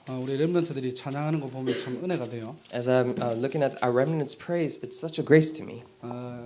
우리 렘넌트들이 찬양하는 거 보면 참 은혜가 돼요. As I'm looking at our remnants praise, it's such a grace to me.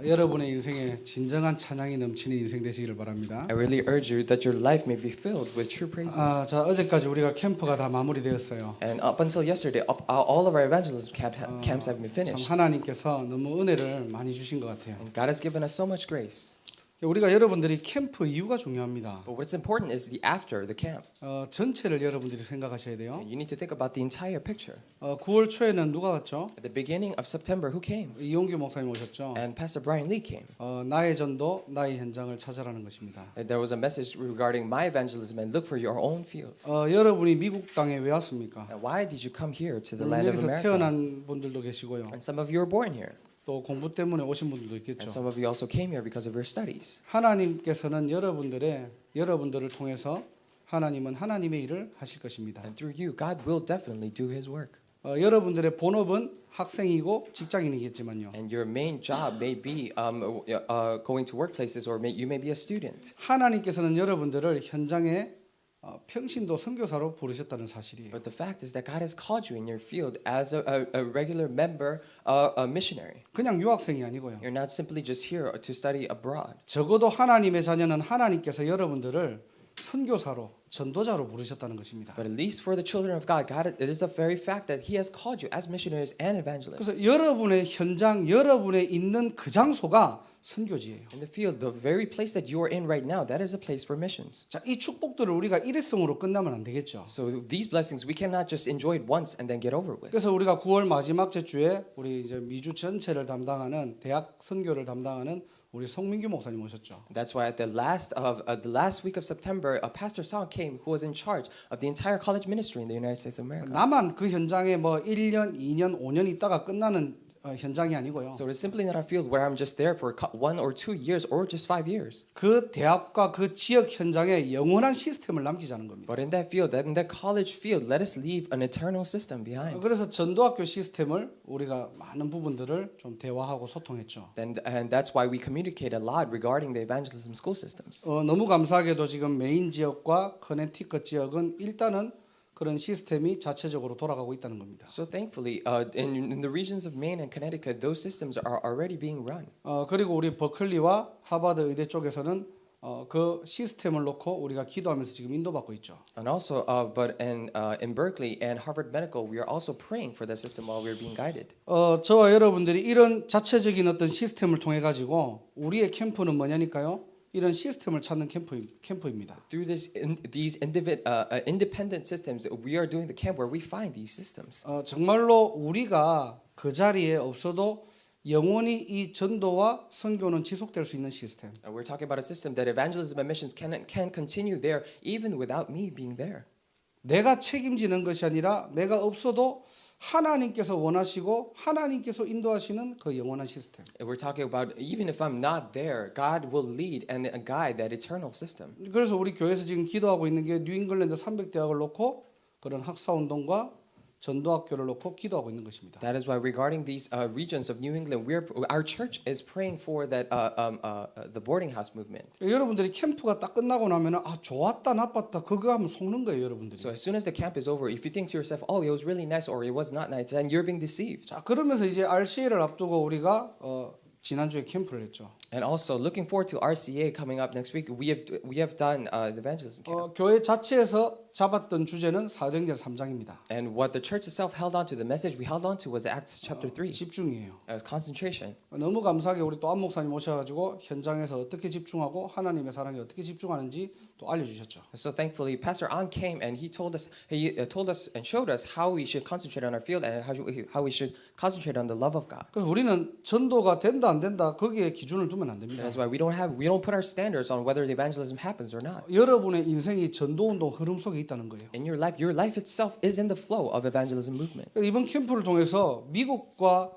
여러분의 인생에 진정한 찬양이 넘치는 인생 되시기를 바랍니다. I really urge you that your life may be filled with true praises. 자, 어제까지 우리가 캠프가 다 마무리되었어요. And up until yesterday, all of our evangelism camps have been 참 finished. 하나님께서 너무 은혜를 많이 주신 것 같아요. And God has given us so much grace. 우리가 여러분들이 캠프 이후가 중요합니다. But what's important is the after the camp. 전체를 여러분들이 생각하셔야 돼요. You need to think about the entire picture. 9월 초에는 누가 왔죠? At the beginning of September, who came? 이용규 목사님 오셨죠? And Pastor Brian Lee came. 나의 전도, 나의 현장을 찾아라는 것입니다. And there was a message regarding my evangelism and look for your own field. 여러분이 미국 땅에 왜 왔습니까? And why did you come here to the land of 여기서 America? 태어난 분들도 계시고요. And some of you were born here. 또 공부 때문에 오신 분들도 And 있겠죠. some of you also came here because of your studies. 하나님께서는 여러분들을 통해서 하나님은 하나님의 일을 하실 것입니다. And through you, God will definitely do His work. 여러분들의 본업은 학생이고 직장인이겠지만요. And your main job may be going to workplaces, or you may be a student. 하나님께서는 여러분들을 현장에 평신도 선교사로 부르셨다는 사실이에요. But the fact is that God has called you in your field as a regular member, a missionary. 그냥 유학생이 아니고요. You're not simply just here to study abroad. 적어도 하나님의 자녀는 하나님께서 여러분들을 선교사로 전도자로 부르셨다는 것입니다. But at least for the children of God, it is a very fact that He has called you as missionaries and evangelists. 그래서 여러분의 현장, 여러분의 있는 그 장소가 선교지예요. In the field, the very place that you are in right now, that is a place for missions. 자, 이 축복들을 우리가 일회성으로 끝나면 안 되겠죠. So these blessings we cannot just enjoy it once and then get over with. 그래서 우리가 9월 마지막 주에 우리 이제 미주 전체를 담당하는 대학 선교를 담당하는 우리 송민규 목사님 오셨죠. That's why at the last week of September, a pastor Song came who was in charge of the entire college ministry in the United States of America. 나만 그 현장에 뭐 1년, 2년, 5년 있다가 끝나는 현장이 아니고요. So it's simply not a field where I'm just there for 1 or 2 years or just 5 years. 그 대학과 그 지역 현장에 영원한 시스템을 남기자는 겁니다. But in that field, in that college field, let us leave an eternal system behind. 그래서 전도학교 시스템을 우리가 많은 부분들을 좀 대화하고 소통했죠. And that's why we communicate a lot regarding the evangelism school systems. 너무 감사하게도 지금 메인 지역과 커네티컷 지역은 일단은 그런 시스템이 자체적으로 돌아가고 있다는 겁니다. So thankfully, in the regions of Maine and Connecticut, those systems are already being run. 그리고 우리 버클리와 하버드 의대 쪽에서는 그 시스템을 놓고 우리가 기도하면서 지금 인도받고 있죠. And also, but in Berkeley and Harvard Medical, we are also praying for the system while we are being guided. 저와 여러분들이 이런 자체적인 어떤 시스템을 통해 가지고 우리의 캠프는 뭐냐니까요? 이런 시스템을 찾는 캠프입니다. Through these independent systems, we are doing the camp where we find these systems. 정말로 우리가 그 자리에 없어도 영원히 이 전도와 선교는 지속될 수 있는 시스템. And we're talking about a system that evangelism and missions can continue there even without me being there. 내가 책임지는 것이 아니라 내가 없어도 하나님께서 원하시고 하나님께서 인도하시는 그 영원한 시스템. And we're talking about even if I'm not there, God will lead and guide that eternal system. 그래서 우리 교회에서 지금 기도하고 있는 게 뉴잉글랜드 300대학을 놓고 그런 학사 운동과 전도학교를 놓고 기도하고 있는 것입니다. That is why regarding these regions of New England, our church is praying for that the boarding house movement. 여러분들이 캠프가 딱 끝나고 나면은 좋았다 나빴다 그거 하면 속는 거예요, 여러분들이. So as soon as the camp is over, if you think to yourself, oh, it was really nice or it was not nice, then you're being deceived. 자, 그러면서 이제 RCA를 앞두고 우리가 지난주에 캠프를 했죠. And also looking forward to RCA coming up next week, we have done the evangelism camp. 교회 자체에서 잡았던 주제는 사도행전 3장입니다. And what the church itself held on to, the message we held on to was Acts chapter 3. 집중이에요. Concentration. 너무 감사하게 우리 또 안 목사님 오셔가지고 현장에서 어떻게 집중하고 하나님의 사랑에 어떻게 집중하는지 또 알려주셨죠. So thankfully, Pastor An came and he told us and showed us how we should concentrate on our field and how we should concentrate on the love of God. 그래서 우리는 전도가 된다 안 된다 거기에 기준을 두면 안 됩니다. That's why we don't put our standards on whether the evangelism happens or not. 여러분의 인생이 전도 운동 흐름 속에 있다는 거예요. In your life itself is in the flow of evangelism movement. 이번 캠프를 통해서 미국과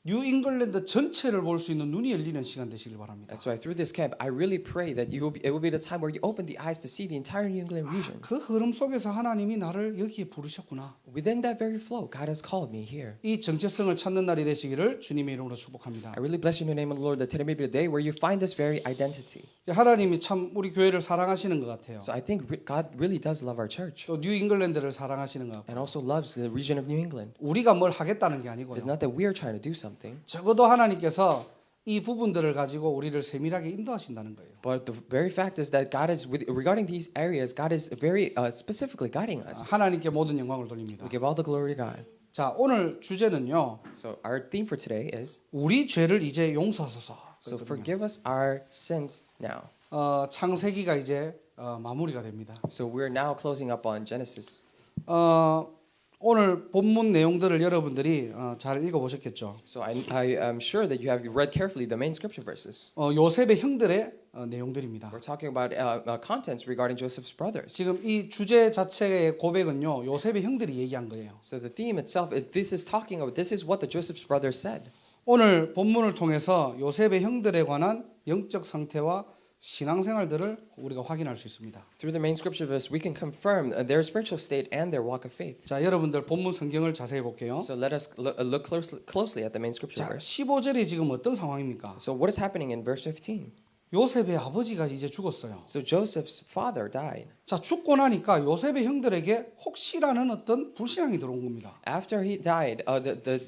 뉴 잉글랜드 전체를 볼 수 있는 눈이 열리는 시간 되시길 바랍니다. That's why through this camp, I really pray that it will be the time where you open the eyes to see the entire New England region. 그 흐름 속에서 하나님이 나를 여기에 부르셨구나. Within that very flow, God has called me here. 이 정체성을 찾는 날이 되시기를 주님의 이름으로 축복합니다. I really bless you in the name of the Lord that today may be the day where you find this very identity. 하나님이 참 우리 교회를 사랑하시는 것 같아요. So I think God really does love our church 또 뉴 잉글랜드를 사랑하시는 것 같고 and also loves the region of New England. 우리가 뭘 하겠다는 게 아니고요. It's not that we are trying to do something, 적어도 하나님께서 이 부분들을 가지고 우리를 세밀하게 인도하신다는 거예요. but the very fact is that God is regarding these areas. God is very specifically guiding us. 하나님께 모든 영광을 돌립니다. We give all the glory to God. 자, 오늘 주제는요. So our theme for today is 우리 죄를 이제 용서하소서. so forgive us our sins now. 창세기가 이제 마무리가 됩니다. So we're now closing up on Genesis. 오늘 본문 내용들을 여러분들이 잘 읽어보셨겠죠. So I am sure that you have read carefully the main scripture verses. 요셉의 형들의 내용들입니다. We're talking about contents regarding Joseph's brothers. 지금 이 주제 자체의 고백은요, 요셉의 형들이 얘기한 거예요. So the theme itself, this is what the Joseph's brothers said. 오늘 본문을 통해서 요셉의 형들에 관한 영적 상태와 신앙생활들을 우리가 확인할 수 있습니다. Through the main scripture verse, we can confirm their spiritual state and their walk of faith. 자, 여러분들 본문 성경을 자세히 볼게요. So let us look closely at the main scripture 자, verse. 15절이 지금 어떤 상황입니까? So what is happening in verse 15? 요셉의 아버지가 이제 죽었어요. So Joseph's father died. 자, 죽고 나니까 요셉의 형들에게 혹시라는 어떤 불신앙이 들어온 겁니다. After he died,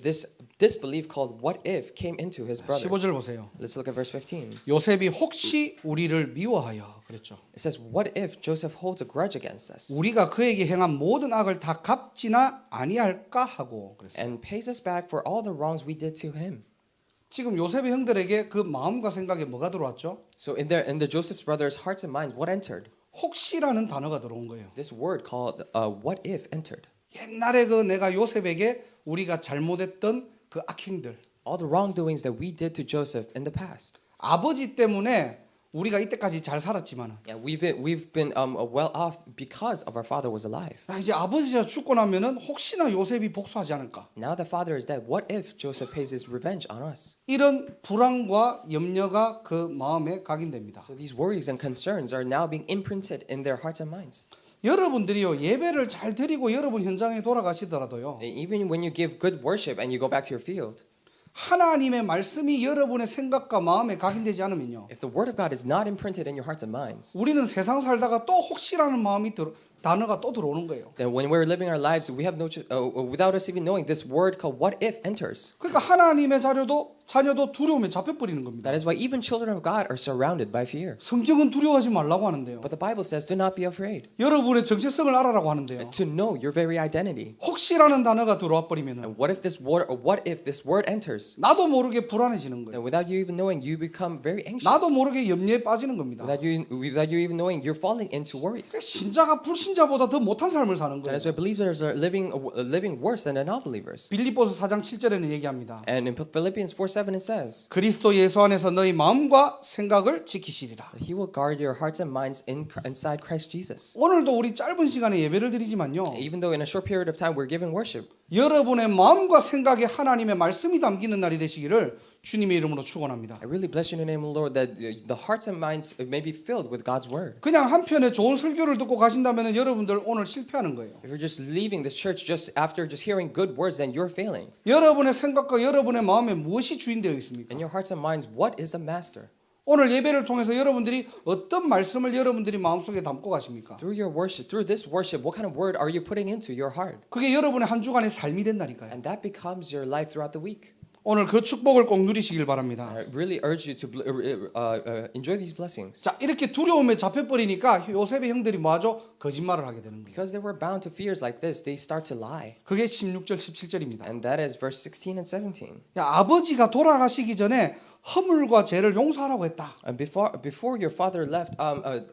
this disbelief called what if came into his brothers. 15절 보세요. Let's look at verse 15. 요셉이 혹시 우리를 미워하여 그랬죠. It says, what if Joseph holds a grudge against us 우리가 그에게 행한 모든 악을 다 갚지나 아니할까 하고 그랬어요. and pays us back for all the wrongs we did to him? 지금 요셉의 형들에게 그 마음과 생각에 뭐가 들어왔죠? So in the Joseph's brothers' hearts and minds, what entered? 혹시라는 단어가 들어온 거예요. This word called what if entered. 옛날에 그 내가 요셉에게 우리가 잘못했던 그 악행들, All the wrongdoings that we did to Joseph in the past. 아버지 때문에 우리가 이때까지 잘 살았지만, Yeah, we've been well off because of our father was alive. 이제 아버지가 죽고 나면은 혹시나 요셉이 복수하지 않을까? Now the father is dead. What if Joseph pays his revenge on us? 이런 불안과 염려가 그 마음에 각인됩니다. So these worries and concerns are now being imprinted in their hearts and minds. 여러분들이요 예배를 잘 드리고 여러분 현장에 돌아가시더라도요 Even when you give good worship and you go back to your field, 하나님의 말씀이 여러분의 생각과 마음에 각인되지 않으면요 if the word of God is not imprinted in your hearts and minds, 우리는 세상 살다가 또 혹시라는 마음이 단어가 또 들어오는 거예요. then when we're living our lives, we have without us even knowing, this word called what if enters. 그러니까 하나님의 자녀도 두려움에 잡혀버리는 겁니다. That is why even children of God are surrounded by fear. 성경은 두려워하지 말라고 하는데요. But the Bible says, do not be afraid. 여러분의 정체성을 알아라고 하는데요. To know your very identity. 혹시라는 단어가 들어와 버리면은 And what if this word enters? 나도 모르게 불안해지는 거예요. And without you even knowing, you become very anxious. 나도 모르게 염려에 빠지는 겁니다. Without you even knowing, you're falling into worries. 신자가 불신자보다 더 못한 삶을 사는 That is 거예요. why believers are living worse than the non-believers. 빌립보서 4장 7절에는 얘기합니다. And in Philippians 4:7 it says, 그리스도 예수 안에서 너희 마음과 생각을 지키시리라. He will guard your hearts and minds inside Christ Jesus. 오늘도 우리 짧은 시간에 예배를 드리지만요. Even though in a short period of time we're giving worship, 여러분의 마음과 생각에 하나님의 말씀이 담기는 날이 되시기를 주님의 이름으로 축원합니다. I really bless you in the name of the Lord that the hearts and minds may be filled with God's word. 그냥 한편에 좋은 설교를 듣고 가신다면 여러분들 오늘 실패하는 거예요. If you're just leaving this church just after just hearing good words, then you're failing. 여러분의 생각과 여러분의 마음에 무엇이 주인되어 있습니까? In your hearts and minds, what is the master? 오늘 예배를 통해서 여러분들이 어떤 말씀을 여러분들이 마음속에 담고 가십니까? Through your worship, through this worship, what kind of word are you putting into your heart? 그게 여러분의 한 주간의 삶이 된다니까요. And that becomes your life throughout the week. 오늘 그 축복을 꼭 누리시길 바랍니다. I really urge you to enjoy these blessings. 자, 이렇게 두려움에 잡혀버리니까 요셉의 형들이 뭐하죠? 거짓말을 하게 되는 거예요. Because they were bound to fears like this, they start to lie. 그게 16절, 17절입니다. And that is verse 16 and 17. 야, 아버지가 돌아가시기 전에 허물과 죄를 용서하라고 했다. And before your father left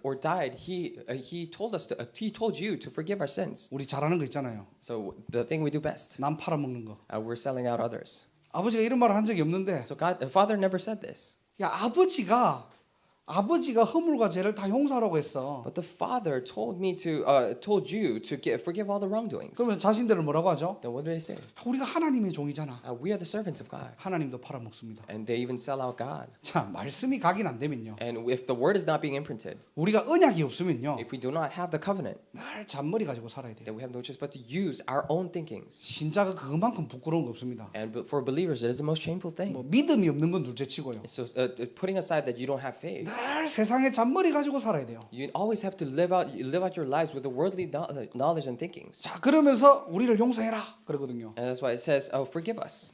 or died, he told you to forgive our sins. 우리 잘하는 거 있잖아요. So the thing we do best, 남 팔아먹는 거. we're selling out others. 아버지가 이런 말을 한 적이 없는데 So Father never said this. 야, 아버지가 아버지가 허물과 죄를 다 용서하라고 했어. But the Father told me told you to forgive all the wrongdoings. 그러면 자신들을 뭐라고 하죠? Then what do they say? 우리가 하나님의 종이잖아. We are the servants of God, 하나님도 팔아먹습니다. and they even sell out God. 자, 말씀이 각인 안 되면요. And if the word is not being imprinted, 우리가 언약이 없으면요. if we do not have the covenant, 늘 잔머리 가지고 살아야 돼요. then we have no choice but to use our own thinkings. 신자가 그만큼 부끄러운 거 없습니다. And for believers, it is the most shameful thing. 뭐 믿음이 없는 건 둘째치고요. So putting aside that you don't have faith, 늘 세상에 잔머리 가지고 살아야 돼요. you always have to live out your lives with the worldly knowledge and thinkings. 자, 그러면서 우리를 용서해라 그러거든요. And that's why it says, "Oh, forgive us."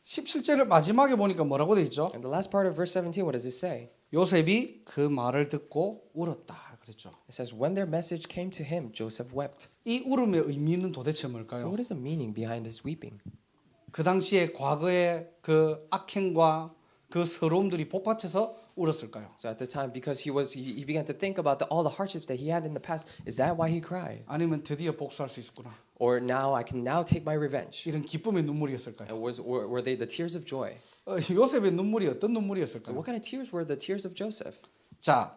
17절을 마지막에 보니까 뭐라고 돼 있죠? And the last part of verse 17, what does it say? 요셉이 그 말을 듣고 울었다 그랬죠. It says, "When their message came to him, Joseph wept." 이 울음의 의미는 도대체 So 뭘까요? what is the meaning behind his weeping? 그 당시에 과거의 그 악행과 그 서러움들이 복받쳐서 울었을까요? So at the time, because he began to think about all the hardships that he had in the past, is that why he cried? 아니면 드디어 복수할 수 있었구나. Or now I can now take my revenge? 이런 기쁨의 눈물이었을까요? And were they the tears of joy? 요셉의 눈물이 어떤 So 눈물이었을까요? what kind of tears were the tears of Joseph? 자,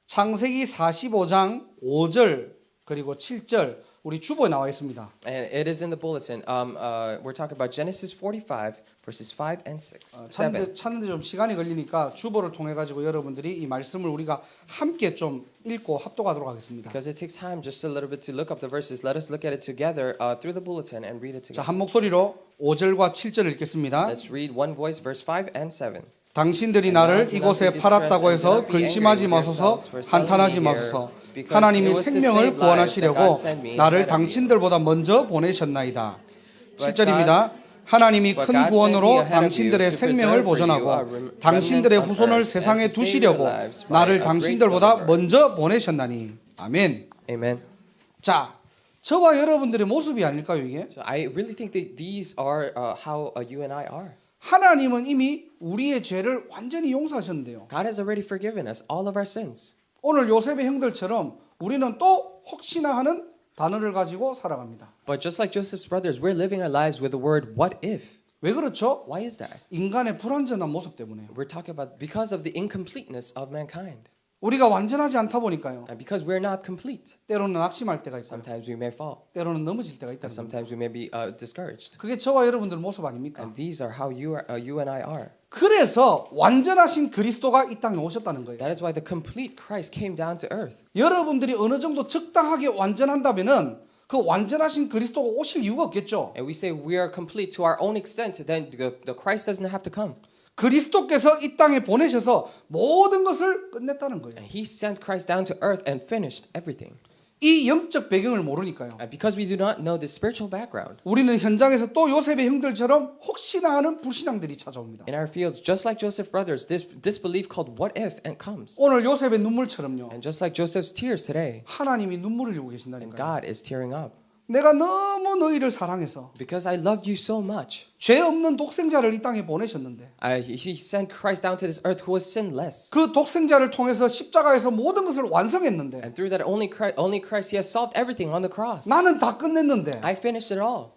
창세기 45장 5절 그리고 7절 우리 주보에 나와 있습니다. And it is in the bulletin. We're talking about Genesis 45 verses 5 and 6, 7. 찾는데 좀 시간이 걸리니까 주보를 통해 가지고 여러분들이 이 말씀을 우리가 함께 좀 읽고 합독하도록 하겠습니다. Because it takes time just a little bit to look up the verses. Let us look at it together through the bulletin and read it 자, together. 한 목소리로 5절과 7절 읽겠습니다. Let's read one voice, verse 5 and 7. 당신들이 나를 이곳에 팔았다고 해서 근심하지 마소서 한탄하지 마소서 하나님이 생명을 구원하시려고 나를 당신들보다 먼저 보내셨나이다. 7절입니다. 하나님이 큰 구원으로 당신들의 생명을 보존하고 당신들의 후손을 세상에 두시려고 나를 당신들보다 먼저 보내셨나니. 아멘. Amen. 자, 저와 여러분들의 모습이 아닐까요 이게? So I really think that these are how you and I are. 하나님은 이미 우리의 죄를 완전히 용서하셨는데요. God has already forgiven us all of our sins. 오늘 요셉의 형들처럼 우리는 또 혹시나 하는 단어를 가지고 살아갑니다. But just like Joseph's brothers, we're living our lives with the word "what if." 왜 그렇죠? Why is that? 인간의 불완전한 모습 때문에요. We're talking about because of the incompleteness of mankind. 우리가 완전하지 않다 보니까요. And because we're not complete, 때로는 낙심할 때가 있어요. sometimes we may fall. 때로는 넘어질 때가 있다. And sometimes we may be discouraged. 그게 저와 여러분들 모습 아닙니까? And these are how you and I are. 그래서 완전하신 그리스도가 이 땅에 오셨다는 거예요. That is why the complete Christ came down to earth. 여러분들이 어느 정도 적당하게 완전한다면은 그 완전하신 그리스도가 오실 이유가 없겠죠. And we say we are complete to our own extent, then the Christ doesn't have to come. 그리스도께서 이 땅에 보내셔서 모든 것을 끝냈다는 거예요. And He sent Christ down to earth and finished everything. 이 영적 배경을 모르니까요. And because we do not know the spiritual background, 우리는 현장에서 또 요셉의 형들처럼 혹시나 하는 불신앙들이 찾아옵니다. in our fields, just like Joseph's brothers, this belief called "what if" and comes. 오늘 요셉의 눈물처럼요. And just like Joseph's tears today, 하나님이 눈물을 흘리고 and 계신다니까요. God is tearing up. 내가 너무 너희를 사랑해서 Because I loved you so much, 죄 없는 독생자를 이 땅에 보내셨는데 He sent Christ down to this earth who was sinless. 그 독생자를 통해서 십자가에서 모든 것을 완성했는데 And through that only Christ, He has solved everything on the cross. 나는 다 끝냈는데 I finished it all.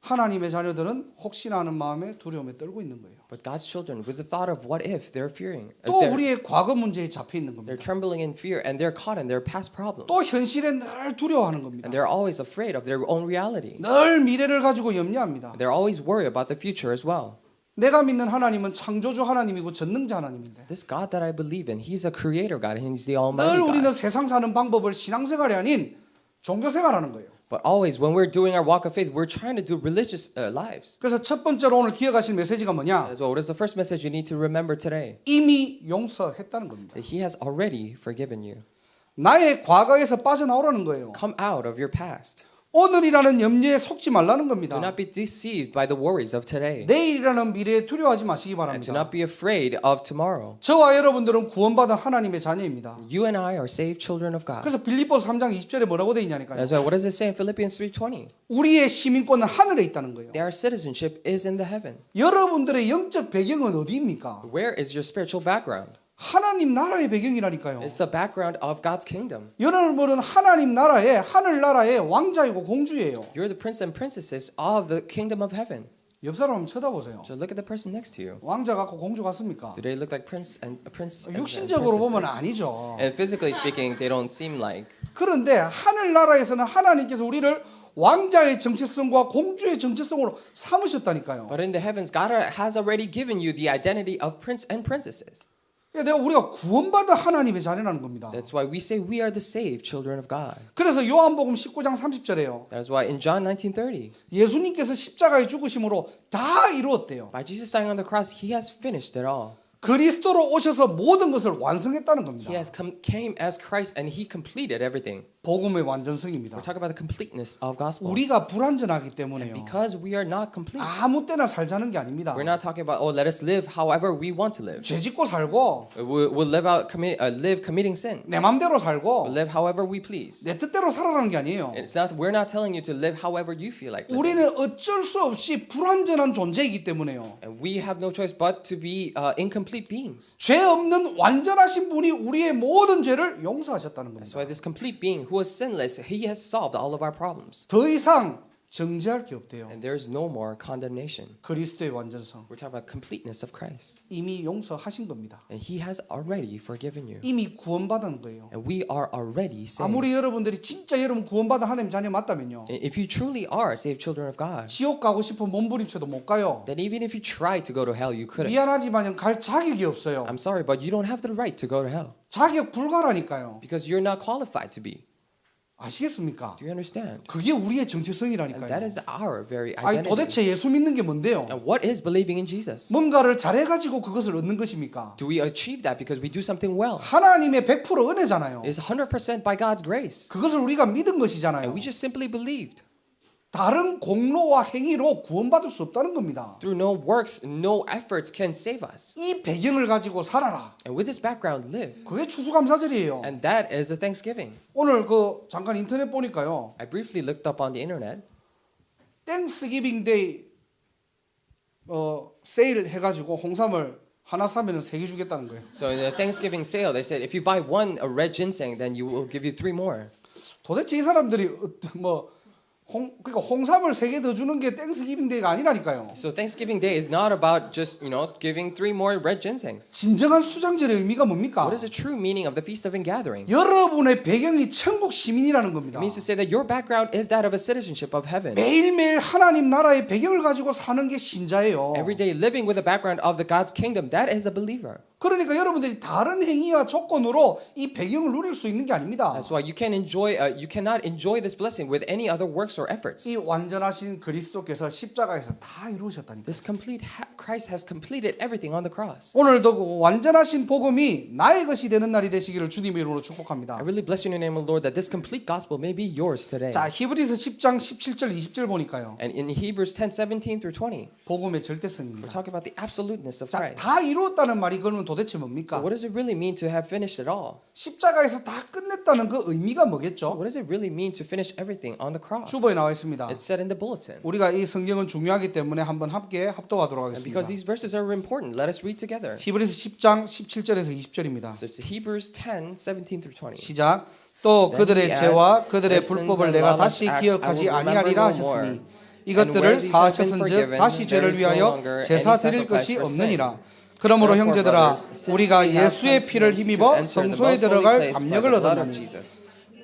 하나님의 자녀들은 혹시나 하는 마음에 두려움에 떨고 있는 거예요. But God's children, with the thought of what if, they're fearing. 또 우리의 과거 문제에 잡혀 있는 They're 겁니다. trembling in fear and they're caught in their past problems. 또 현실에 늘 두려워하는 겁니다. And they're always afraid of their own reality. 늘 미래를 가지고 염려합니다. They're always worried about the future as well. 내가 믿는 하나님은 창조주 하나님이고 전능자 하나님인데 This God that I believe in, He's a creator God and He's the 늘 Almighty 우리는 God. 세상 사는 방법을 신앙생활이 아닌 종교생활하는 거예요. But always, when we're doing our walk of faith, we're trying to do religious lives. 그래서 첫 번째로 오늘 기억하실 메시지가 뭐냐? As well, what is the first message you need to remember today? 이미 용서했다는 겁니다. That He has already forgiven you. 나의 과거에서 빠져나오라는 거예요. Come out of your past. 오늘이라는 염려에 속지 말라는 Do 겁니다. not be deceived by the worries of today. 내일이라는 미래에 두려워하지 마시기 And do 바랍니다. not be afraid of tomorrow. 저와 여러분들은 구원받은 하나님의 자녀입니다. You and I are saved children of God. 그래서 빌립보서 3장 20절에 뭐라고 돼 있냐니까요. That's why, what does it say in Philippians 3:20? 우리의 시민권은 하늘에 있다는 거예요. Their citizenship is in the heaven. 여러분들의 영적 배경은 어디입니까? Where is your spiritual background? 하나님 나라의 배경이라니까요. It's the background of God's kingdom. 여러분은 하나님 나라의 하늘 나라의 왕자이고 공주예요. You're the prince and princesses of the kingdom of heaven. 옆 사람 한번 쳐다보세요. So look at the person next to you. 왕자 같고 공주 같습니까? Do they look like prince and 육신적으로 보면 princesses? 아니죠. And physically speaking, they don't seem like. 그런데 하늘나라에서는 하나님께서 우리를 왕자의 정체성과 공주의 정체성으로 삼으셨다니까요. But in the heavens, God has already given you the identity of prince and princesses. 내가 우리가 구원받은 하나님의 자녀라는 겁니다. That's why we say we are the saved children of God. 그래서 요한복음 19장 30절에요. That's why in John 19:30, 예수님께서 십자가에 죽으심으로 다 이루었대요. by Jesus dying on the cross, He has finished it all. 그리스도로 오셔서 모든 것을 완성했다는 겁니다. He has came as Christ and He completed everything. 복음의 완전성입니다. We're talking about the completeness of gospel. 우리가 불완전하기 때문에요. Because we are not complete. 아무 때나 살자는 게 아닙니다. We're not talking about let us live however we want to live. 죄 짓고 살고 We'll live committing sin. 내 맘대로 We'll 살고 live however we please. 내 뜻대로 살아라는 게 아니에요. We're not telling you to live however you feel like living. 우리는 어쩔 수 없이 불완전한 존재이기 때문에요. And we have no choice but to be incomplete beings. 죄 없는 완전하신 분이 우리의 모든 죄를 용서하셨다는 That's 겁니다. why this complete being who was sinless, He has solved all of our problems. 더 이상 정죄할 게 없대요. And there is no more condemnation. 그리스도의 완전성 We're talking about completeness of Christ. 이미 용서하신 겁니다. And He has already forgiven you. 이미 구원받은 거예요. And we are already saved. 아무리 여러분들이 진짜 여러분 구원받은 하나님 자녀 맞다면요. If you truly are saved children of God, 지옥 가고 싶으면 몸부림쳐도 못 가요. then even if you try to go to hell, you couldn't. 미안하지만 갈 자격이 없어요. I'm sorry, but you don't have the right to go to hell 자격 불가라니까요. because you're not qualified to be. 아시겠습니까? Do you understand? 그게 우리의 And that 정체성이라니까요. is our very 아니 identity. 도대체 예수 믿는 게 뭔데요? And what is believing in Jesus? 뭔가를 잘해가지고 그것을 얻는 것입니까? Do we achieve that because we do something well? 하나님의 100% 은혜잖아요. It's 100% by God's grace. 그것을 우리가 믿은 And 것이잖아요. we just simply believed. 다른 공로와 행위로 구원받을 수 없다는 겁니다. Through no works, no efforts can save us. 이 배경을 가지고 살아라. And with this background, live. 그게 추수감사절이에요. And that is the Thanksgiving. 오늘 잠깐 인터넷 보니까요. I briefly looked up on the internet. 땡스기빙 데이 세일 해가지고 홍삼을 하나 사면은 3개 주겠다는 거예요. So in the Thanksgiving sale, they said if you buy one a red ginseng, then you will give you 3 more. 도대체 이 사람들이 그러니까 홍삼을 3개 더 주는 게 땡스기빙 데이가 아니라니까요. So Thanksgiving Day is not about just, giving 3 more red ginsengs. 진정한 수장절의 의미가 뭡니까? What is the true meaning of the Feast of Ingathering? 여러분의 배경이 천국 시민이라는 겁니다. It means to say that your background is that of a citizenship of heaven. 매일매일 하나님 나라의 배경을 가지고 사는 게 신자예요. Every day living with the background of the God's kingdom, that is a believer. 그러니까 여러분들이 다른 행위와 조건으로 이 배경을 누릴 수 있는 게 아닙니다. That's why you cannot enjoy this blessing with any other works or efforts. 이 완전하신 그리스도께서 십자가에서 다 이루셨다니까. This Christ has completed everything on the cross. 오늘도 그 완전하신 복음이 나의 것이 되는 날이 되시기를 주님의 이름으로 축복합니다. I really bless you in the name of the Lord that this complete gospel may be yours today. 자, 히브리서 10장 17절 20절 보니까요. And in Hebrews 10:17 through 20, 복음의 we're 절대성입니다. talking about the absoluteness of 자, Christ. 다 이루었다는 말이 그러면 도대체 So 뭡니까? what does it really mean to have finished it all? 십자가에서 다 끝냈다는 그 의미가 뭐겠죠? What does it really mean to finish everything on the cross? 주보에 나와 있습니다. It's said in the bulletin. 우리가 이 성경은 중요하기 때문에 한번 함께 합독하도록 And 하겠습니다. because these verses are important, let us read together. 히브리서 10장 17절에서 20절입니다. So it's Hebrews 10:17 through 20. 시작. 또 Then 그들의 he 죄와 adds, 그들의 "Their sins 불법을 and 내가 lawless 다시 acts 기억하지 I will remember 아니하리라 no 하셨으니 more. 이것들을 And where these have been 사하셨은즉 forgiven, 다시 there 죄를 is no 위하여 longer 제사 any 드릴 sacrifice 것이 for sin. 없느니라. 그러므로 Therefore, 형제들아 brothers, since 우리가 we have 예수의 피를 confidence to 힘입어 enter the 성소에 most holy 들어갈 place by 담력을 the blood of 얻었나니 Jesus,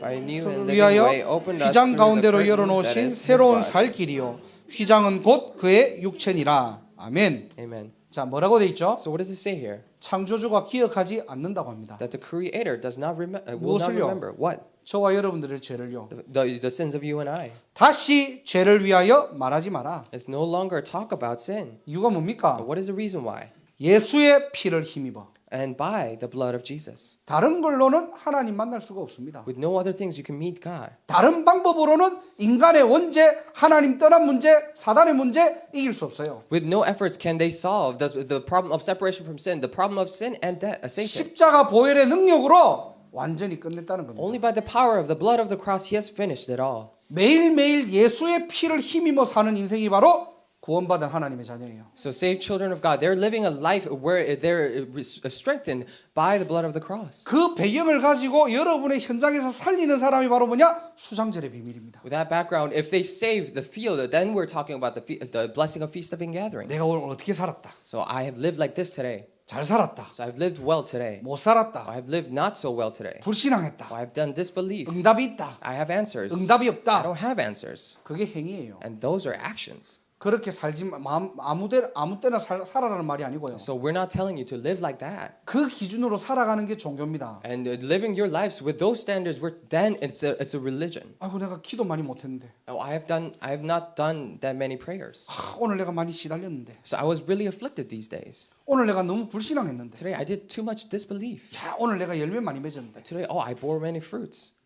by a new and 서로 living 위하여 way opened us 휘장 through the 가운데로 curtain that 열어놓으신 is His 새로운 blood. 살 길이요 휘장은 곧 그의 육체니라. 아멘. Amen. 자, 뭐라고 돼 있죠? So what does it say here? 창조주가 기억하지 않는다고 합니다. That the Creator will not 무엇을요? remember what? 저와 여러분들의 죄를요. The sins of you and I. 다시 죄를 위하여 말하지 마라. It's no longer talk about sin. 이유가 뭡니까? What is the reason why? 예수의 피를 힘입어. And by the blood of Jesus. 다른 걸로는 하나님 만날 수가 없습니다. With no other things you can meet God. 다른 방법으로는 인간의 원죄, 하나님 떠난 문제, 사단의 문제 이길 수 없어요. With no efforts can they solve the problem of separation from sin, the problem of sin and death, Satan. 십자가 보혈의 능력으로 완전히 끝냈다는 겁니다. Only by the power of the blood of the cross, He has finished it all. 매일매일 예수의 피를 힘입어 사는 인생이 바로 구원받은 하나님의 자녀예요. So saved children of God, they're living a life where they're strengthened by the blood of the cross. 그 배경을 가지고 여러분의 현장에서 살리는 사람이 바로 뭐냐? 수장절의 비밀입니다. With that background, if they save the field, then we're talking about the blessing of Feast of Ingathering. 내가 오늘 어떻게 살았다. So I have lived like this today. 잘 살았다. So I've lived well today. 못 살았다. I've lived not so well today. 불신앙했다. I've done disbelief. 응답이 있다. I have answers. 응답이 I 없다. don't have answers. 그게 행위예요. And those are actions. 그렇게 살지 아무 때나 살아라는 말이 아니고요. So we're not telling you to live like that. 그 기준으로 살아가는 게 종교입니다. And living your lives with those standards, then it's a religion. 아이고 내가 기도 많이 못했는데. Oh, I have not done that many prayers. 오늘 내가 많이 시달렸는데. So I was really afflicted these days. 오늘 내가 너무 불신앙했는데. Today I did too much disbelief. 야 오늘 내가 열매 많이 맺었는데. Today, I bore many fruits.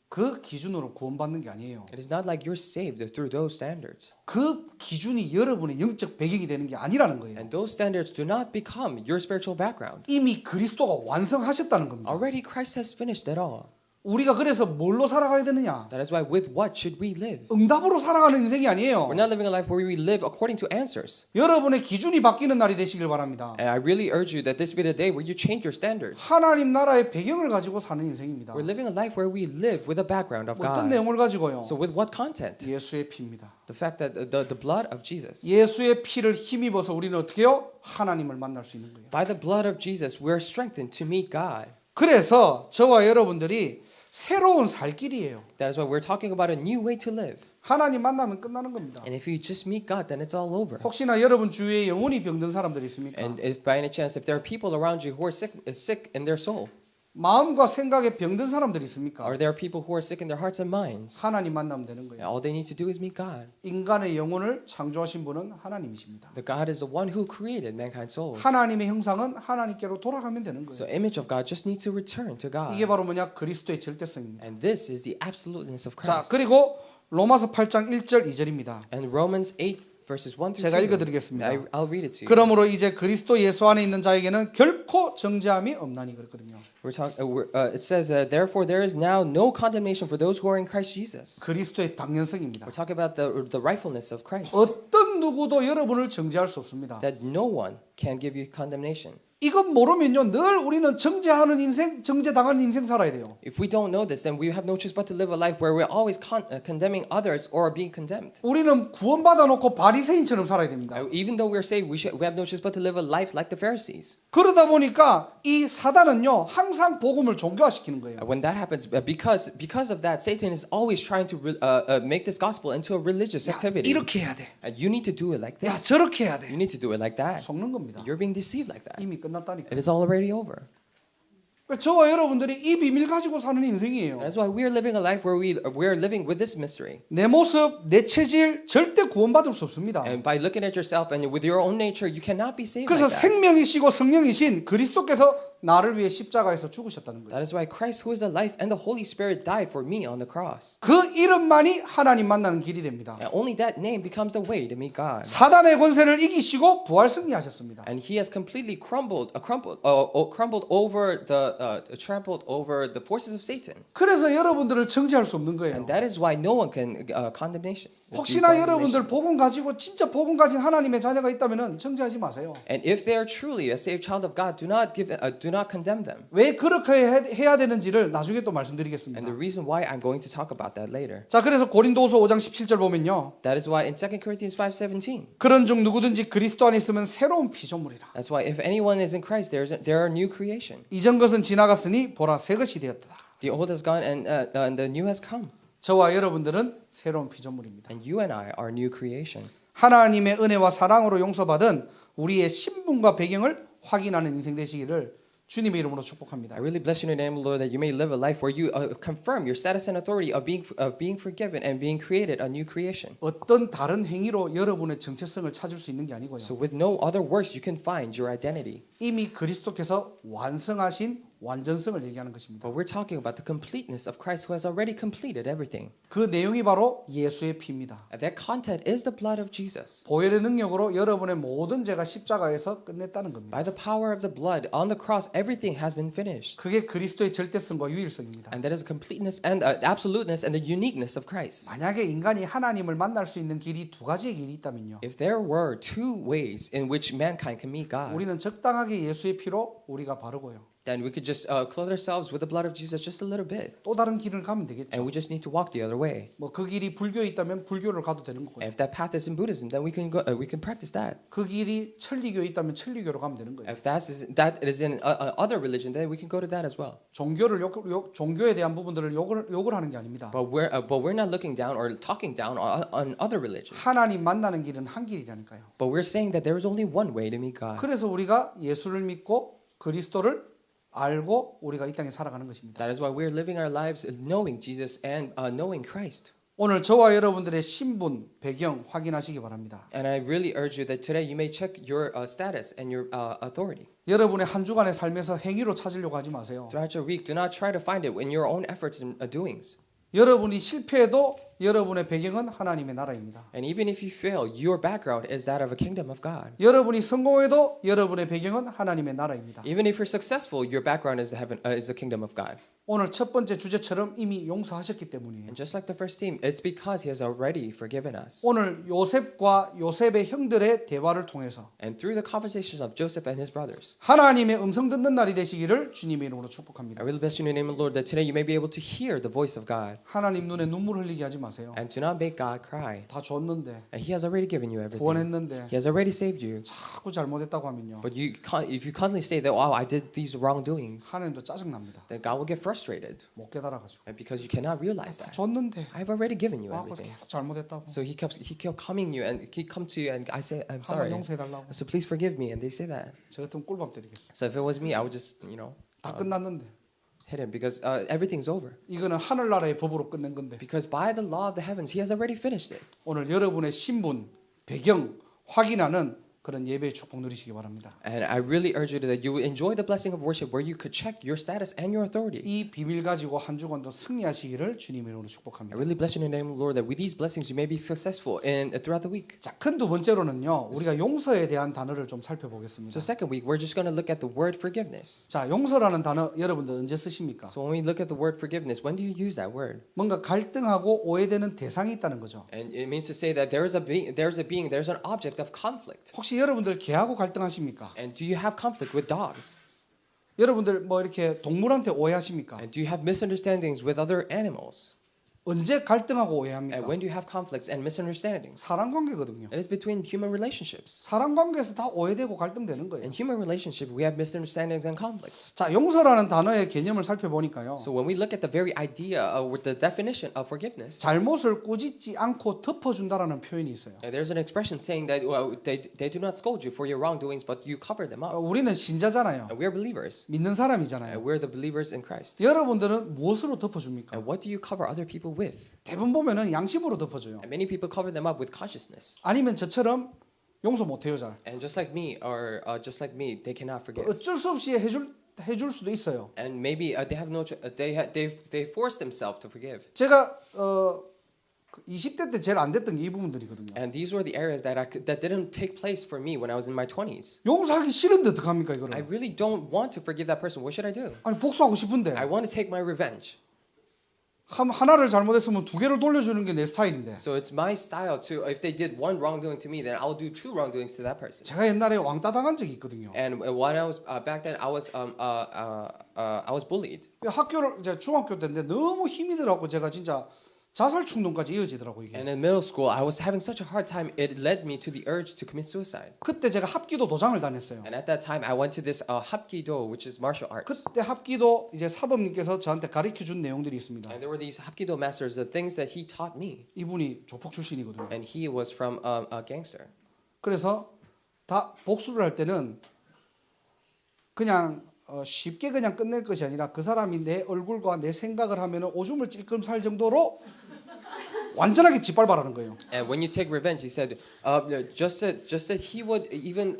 그 기준으로 구원받는 게 아니에요. It is not like you're saved through those standards. 그 기준이 여러분의 영적 배경이 되는 게 아니라는 거예요. And those standards do not become your spiritual background. 이미 그리스도가 완성하셨다는 겁니다. Already Christ has finished it all. 우리가 그래서 뭘로 살아가야 되느냐? That is why with what should we live? 응답으로 살아가는 인생이 아니에요. We're not living a life where we live according to answers. 여러분의 기준이 바뀌는 날이 되시길 바랍니다. And I really urge you that this be the day where you change your standards. 하나님 나라의 배경을 가지고 사는 인생입니다. We're living a life where we live with a background of 어떤 God. 내용을 가지고요? So with what content? 예수의 피입니다. The fact that the blood of Jesus. 예수의 피를 힘입어서 우리는 어떻게 해요? 하나님을 만날 수 있는 거예요. By the blood of Jesus, we're strengthened to meet God. 그래서 저와 여러분들이 새로운 살 길이에요. That is why we're talking about a new way to live. 하나님 만나면 끝나는 겁니다. And if you just meet God, then it's all over. 혹시나 여러분 주위에 영혼이 병든 사람들이 있습니까? And if by any chance, if there are people around you who are sick in their soul, 마음과 생각에 병든 사람들이 있습니까? or there are people who are sick in their hearts and minds, 하나님 만나면 되는 거예요. all they need to do is meet God. 인간의 영혼을 창조하신 분은 하나님이십니다. The God is the one who created mankind's souls. 하나님의 형상은 하나님께로 돌아가면 되는 So 거예요. image of God just needs to return to God. 이게 바로 뭐냐? 그리스도의 절대성입니다. And this is the absoluteness of 자, Christ. 그리고 로마서 8장 1절 2절입니다. And Romans 8 verses 1 through 제가 2. 읽어드리겠습니다. I'll read it to you. 그러므로 이제 그리스도 예수 안에 있는 자에게는 결코 정죄함이 없나니 그렇거든요. It says that therefore there is now no condemnation for those who are in Christ Jesus. 그리스도의 당연성입니다. We're talking about the rightfulness of Christ. 어떤 누구도 여러분을 정죄할 수 없습니다. That no one can give you condemnation. 이것 모르면요 늘 우리는 정죄하는 인생, 정죄당하는 인생 살아야 돼요. If we don't know this, then we have no choice but to live a life where we're always condemning others or being condemned. 우리는 구원받아 놓고 바리새인처럼 살아야 됩니다. Even though we're saved, we have no choice but to live a life like the Pharisees. 그러다 보니까 이 사단은요 항상 복음을 종교화시키는 거예요. When that happens, because of that, Satan is always trying to make this gospel into a religious 야, activity. 이렇게 해야 돼. And you need to do it like 야 this. 저렇게 해야 돼. You need to do it like that. 속는 겁니다. You're being deceived like that. 이미 끝났다니까. It is already over. 저와 여러분들이 이 비밀 가지고 사는 인생이에요. That's why we are living a life where we're living with this mystery. 내 모습, 내 체질 절대 구원받을 수 없습니다. And by looking at yourself and with your own nature, you cannot be saved 그래서 like that. 생명이시고 성령이신 그리스도께서 나를 위해 십자가에서 죽으셨다는 거예요. That is why Christ, who is the life, and the Holy Spirit died for me on the cross. 그 이름만이 하나님 만나는 길이 됩니다. And only that name becomes the way to meet God. 사단의 권세를 이기시고 부활 승리하셨습니다. And He has completely crumbled over the forces of Satan. 그래서 여러분들을 정죄할 수 없는 거예요. And that is why no one can condemnation. 혹시나 여러분들 복음 가지고 진짜 복음 가진 하나님의 자녀가 있다면은 정죄하지 마세요. And if they are truly a saved child of God, do not condemn them. 왜 그렇게 해야 되는지를 나중에 또 And 말씀드리겠습니다. the reason why I'm going to talk about that later. 자, 그래서 고린도후서 5장 17절 보면요. That is why in 2 Corinthians 5:17. 그런 중 누구든지 그리스도 안에 있으면 새로운 피조물이라. That's why if anyone is in Christ, there are new creation. 이전 것은 지나갔으니 보라 새 것이 되었다. The old has gone and the new has come. 저와 여러분들은 새로운 피조물입니다. And you and I are new creation. 하나님의 은혜와 사랑으로 용서받은 우리의 신분과 배경을 확인하는 인생 되시기를 주님의 이름으로 축복합니다. I really bless you in the name of the Lord that you may live a life where you confirm your status and authority of being forgiven and being created a new creation. 어떤 다른 행위로 여러분의 정체성을 찾을 수 있는 게 아니고요. So with no other works you can find your identity. 이미 그리스도께서 완성하신 완전성을 얘기하는 것입니다. But we're talking about the completeness of Christ who has already completed everything. 그 내용이 바로 예수의 피입니다. And that content is the blood of Jesus. 보혈의 능력으로 여러분의 모든 죄가 십자가에서 끝냈다는 겁니다. By the power of the blood on the cross, everything has been finished. 그게 그리스도의 절대성과 유일성입니다. And that is the completeness and absoluteness and the uniqueness of Christ. 만약에 인간이 하나님을 만날 수 있는 길이 두 가지의 길이 있다면요. If there were two ways in which mankind can meet God, 우리는 적당하게 예수의 피로 우리가 바르고요. then we could just clothe ourselves with the blood of Jesus just a little bit. 또 다른 길을 가면 되겠죠. And we just need to walk the other way. 뭐 그 길이 불교에 있다면 불교를 가도 되는 거고요. And if that path is in Buddhism, then we can practice that. 그 길이 천리교에 있다면 천리교로 가면 되는 거예요. If that is in other religion, then we can go to that as well. 종교를 종교에 대한 부분들을 욕을 하는 게 아닙니다. But we're not looking down or talking down on other religions. 하나님 만나는 길은 한 길이라니까요. But we're saying that there is only one way to meet God. 그래서 우리가 예수를 믿고 그리스도를 알고 우리가 이 땅에 살아가는 것입니다. That is why we're living our lives knowing Jesus and knowing Christ. 오늘 저와 여러분들의 신분, 배경 확인하시기 바랍니다. And I really urge you that today you may check your status and your authority. 여러분의 한 주간의 삶에서 행위로 찾으려고 하지 마세요. Throughout your week, do not try to find it in your own efforts and doings. 여러분이 실패해도 여러분의 배경은 하나님의 나라입니다. And even if you fail, your background is that of a kingdom of God. 여러분이 성공해도 여러분의 배경은 하나님의 나라입니다. Even if you're successful, your background is the kingdom of God. 오늘 첫 번째 주제처럼 이미 용서하셨기 때문이에요. And just like the first theme, it's because He has already forgiven us. 오늘 요셉과 요셉의 형들의 대화를 통해서 And through the conversations of Joseph and his brothers, 하나님의 음성 듣는 날이 되시기를 주님의 이름으로 축복합니다. I really bless you in the name of the Lord that today you may be able to hear the voice of God 하나님 눈에 눈물 흘리게 하지 마세요. and do not make God cry. 다 줬는데 And He has already given you everything. 구원했는데 He has already saved you. 자꾸 잘못했다고 하면요. But if you constantly say that, wow, I did these wrongdoings, 하나님도 짜증납니다. then God will get frustrated. 못 깨달아가지고 And because you cannot realize 다 that. 줬는데 I've already given you 와 그래서 everything. 계속 잘못했다고 So he kept coming you and he come to you and I say I'm 하나님 sorry. 용서해달라고 So please forgive me and they say that. 저 같으면 꿀밤 때리겠어요. So if it was me, I would just 다 끝났는데 hit him because everything's over. 이거는 하늘나라의 법으로 끝낸 건데 Because by the law of the heavens, He has already finished it. 오늘 여러분의 신분, 배경 확인하는 그런 예배의 축복 누리시기 바랍니다. And I really urge you that you would enjoy the blessing of worship where you could check your status and your authority. 이 비밀 가지고 한 주간도 승리하시기를 주님의 이름으로 I 축복합니다. really bless you in the name of the Lord that with these blessings you may be successful throughout the week. 자, 큰 두 번째로는요. 우리가 용서에 대한 단어를 좀 So 살펴보겠습니다. second week, we're just going to look at the word forgiveness. 자, 용서라는 단어 여러분들 언제 쓰십니까? So when we look at the word forgiveness, when do you use that word? 뭔가 갈등하고 오해되는 대상이 있다는 거죠. And it means to say that there's an object of conflict. 혹시 여러분들 개하고 갈등하십니까? And do you have conflict with dogs? 여러분들 뭐 이렇게 동물한테 오해하십니까? And do you have misunderstandings with other animals? 언제 갈등하고 And 오해합니까? when do you have conflicts and misunderstandings? 사람 관계거든요. It is between human relationships. 사람 관계에서 다 오해되고 갈등되는 거예요. In human relationship, we have misunderstandings and conflicts. 자, 용서라는 단어의 개념을 살펴보니까요. So when we look at the very idea with the definition of forgiveness, 잘못을 꾸짖지 않고 덮어준다라는 표현이 있어요. there's an expression saying that they do not scold you for your wrongdoings, but you cover them up. 우리는 신자잖아요. And we're believers. 믿는 사람이잖아요. And we're the believers in Christ. 여러분들은 무엇으로 덮어줍니까? And what do you cover other people with? 대부분 보면은 양심으로 덮어줘요. And many people cover them up with consciousness. 아니면 저처럼 용서 못해요 잘. And just like me, or just like me, they cannot forgive. 어쩔 수 없이 해줄 수도 있어요. And maybe they have no, they force themselves to forgive. 제가 20대 때 제일 안 됐던 게 이 부분들이거든요. And these were the areas that didn't take place for me when I was in my 20s. 용서하기 싫은데 어떡합니까 I 이거를? really don't want to forgive that person. What should I do? 아니 복수하고 싶은데 I want to take my revenge. 하나를 잘못했으면 두 개를 돌려주는 게 내 스타일인데. So it's my style to, if they did one wrongdoing to me, then I'll do two wrongdoings to that person. 제가 옛날에 왕따 당한 적이 있거든요. And when I was back then, I was bullied. 학교를 이제 중학교 때인데 너무 힘이 들어갖고 제가 진짜 자살 충동까지 이어지더라고 이게. And in middle school, I was having such a hard time. It led me to the urge to commit suicide. 그때 제가 합기도 도장을 다녔어요. And at that time, I went to this hapkido, which is martial arts. 그때 합기도 이제 사범님께서 저한테 가르쳐 준 내용들이 있습니다. And there were these hapkido masters, the things that he taught me. 이분이 조폭 출신이거든요. And he was from a gangster. 그래서 다 복수를 할 때는 그냥 쉽게 그냥 끝낼 것이 아니라 그 사람이 내 얼굴과 내 생각을 하면은 오줌을 찔끔 살 정도로 완전하게 짓밟아라는 거예요. And when you take revenge, he said, just that he would even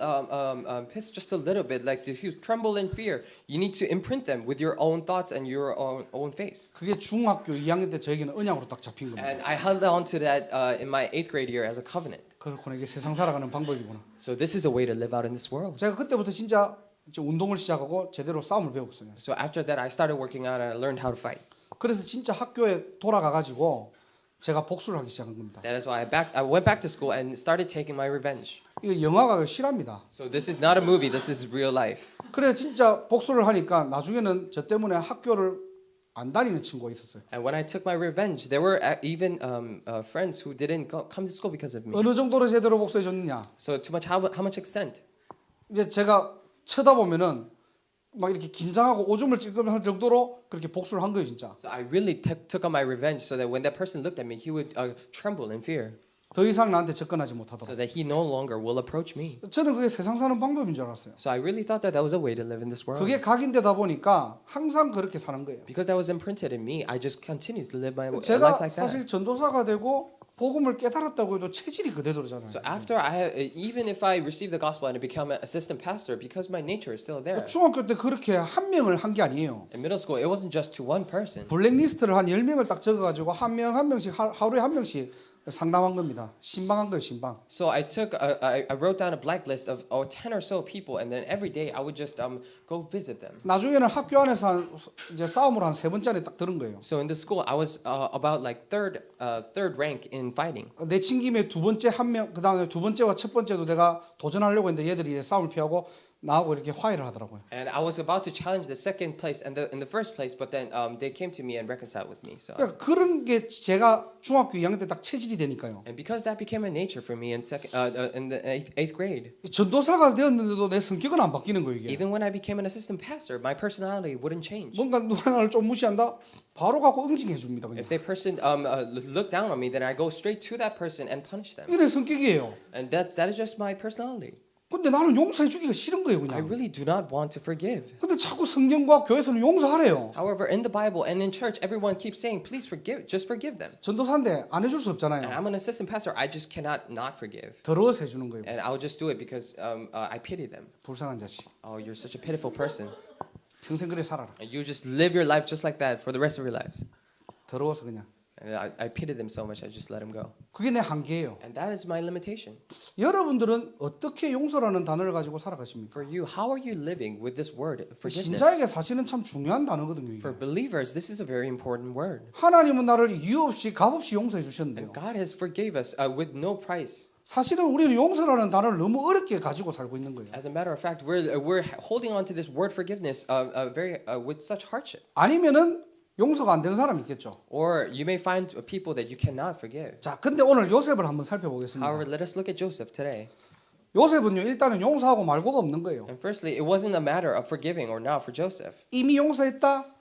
piss just a little bit, like if you tremble in fear, you need to imprint them with your own thoughts and your own face. 그게 중학교 2학년 때 저에게는 언약으로 딱 잡힌 겁니다. And I held on to that in my 8th grade year as a covenant. 그렇구나. 이게 세상 살아가는 방법이구나. So this is a way to live out in this world. 제가 그때부터 진짜 운동을 시작하고 제대로 싸움을 배웠어요. So after that, I started working out and I learned how to fight. 그래서 진짜 학교에 돌아가 가지고 제가 복수를 하기 시작한 겁니다. That is why I went back to school and started taking my revenge. 이거 영화가 실화입니다. So this is not a movie. This is real life. 그래서 진짜 복수를 하니까 나중에는 저 때문에 학교를 안 다니는 친구가 있었어요. And when I took my revenge, there were even friends who didn't come to school because of me. 어느 정도로 제대로 복수해 줬느냐? So to much, how much extent? 이제 제가 쳐다보면은 막 이렇게 긴장하고 오줌을 찔끔할 정도로 그렇게 복수를 한 거예요, 진짜. So I really took on my revenge so that when that person looked at me, he would tremble in fear. 더 이상 나한테 접근하지 못하도록. So that he no longer will approach me. 저는 그게 세상 사는 방법인 줄 알았어요. So I really thought that that was a way to live in this world. 그게 각인되다 보니까 항상 그렇게 사는 거예요. Because that was imprinted in me, I just continued to live my life 제가 like that. 사실 전도사가 되고 복음을 깨달았다고 해도 체질이 그대로잖아요. So after even if I received the gospel and I become an assistant pastor, because my nature is still there. 중학교 때 그렇게 한 명을 한 게 아니에요. In middle school, it wasn't just to one person. 블랙리스트를 한 10명을 딱 적어가지고 한 명씩 하루에 한 명씩 상담한 겁니다. 신방한 거예요, 신방. So I wrote down a blacklist of 10 or so people, and then every day I would just go visit them. 나중에는 학교 안에서 이제 싸움을 한 3번째 안에 딱 들은 거예요. So in the school, I was about like third rank in fighting. 내친 김에 두 번째 한 명, 그 다음에 두 번째와 첫 번째도 내가 도전하려고 했는데 얘들이 이제 싸움을 피하고 나하고 이렇게 화해를 하더라고요. And I was about to challenge the second place and in the first place, but then they came to me and reconciled with me. So. 그러니까 그런 게 제가 중학교 2학년 때 딱 체질이 되니까요. And because that became a nature for me in the eighth grade. 전도사가 되었는데도 내 성격은 안 바뀌는 거예요, 이게. Even when I became an assistant pastor, my personality wouldn't change. 뭔가 누가 나를 좀 무시한다, 바로 갖고 응징해 줍니다. 그냥. If that person looked down on me, then I go straight to that person and punish them. 이게 내 성격이에요. And that is just my personality. 근데 나는 용서해 주기가 싫은 거예요, I 그냥. really do not want to forgive. 근데 자꾸 성경과 교회에서는 용서하래요. However, in the Bible and in church, everyone keeps saying, "Please forgive, just forgive them." 전도사인데 안 해줄 수 And 없잖아요. I'm an assistant pastor. I just cannot not forgive. 더러워서 해주는 거예요. And I'll just do it because I pity them. 불쌍한 자식. Oh, you're such a pitiful person. 평생 그래 살아라. And you just live your life just like that for the rest of your lives. 더러워서 그냥. And I pity them so much, I just let them go. 그게 내 한계예요. And that is my limitation. 여러분들은 어떻게 용서라는 단어를 가지고 살아가십니까? For you, how are you living with this word, forgiveness? 신자에게 사실은 참 중요한 단어거든요. 이게. For believers, this is a very important word. 하나님은 나를 이유 없이 값없이 용서해 주셨는데요. And God has forgave us with no price. 사실은 우리는 용서라는 단어를 너무 어렵게 가지고 살고 있는 거예요. As a matter of fact, we're holding on to this word forgiveness very with such hardship. 아니면은 용서가 안 되는 사람이 있겠죠. Or you may find people that you cannot forgive. 자, 근데 오늘 요셉을 한번 살펴보겠습니다. However, let us look at Joseph today. 요셉은요, 일단은 용서하고 말고가 없는 거예요. And firstly, it wasn't a matter of forgiving or not for Joseph. 이미 용서했다.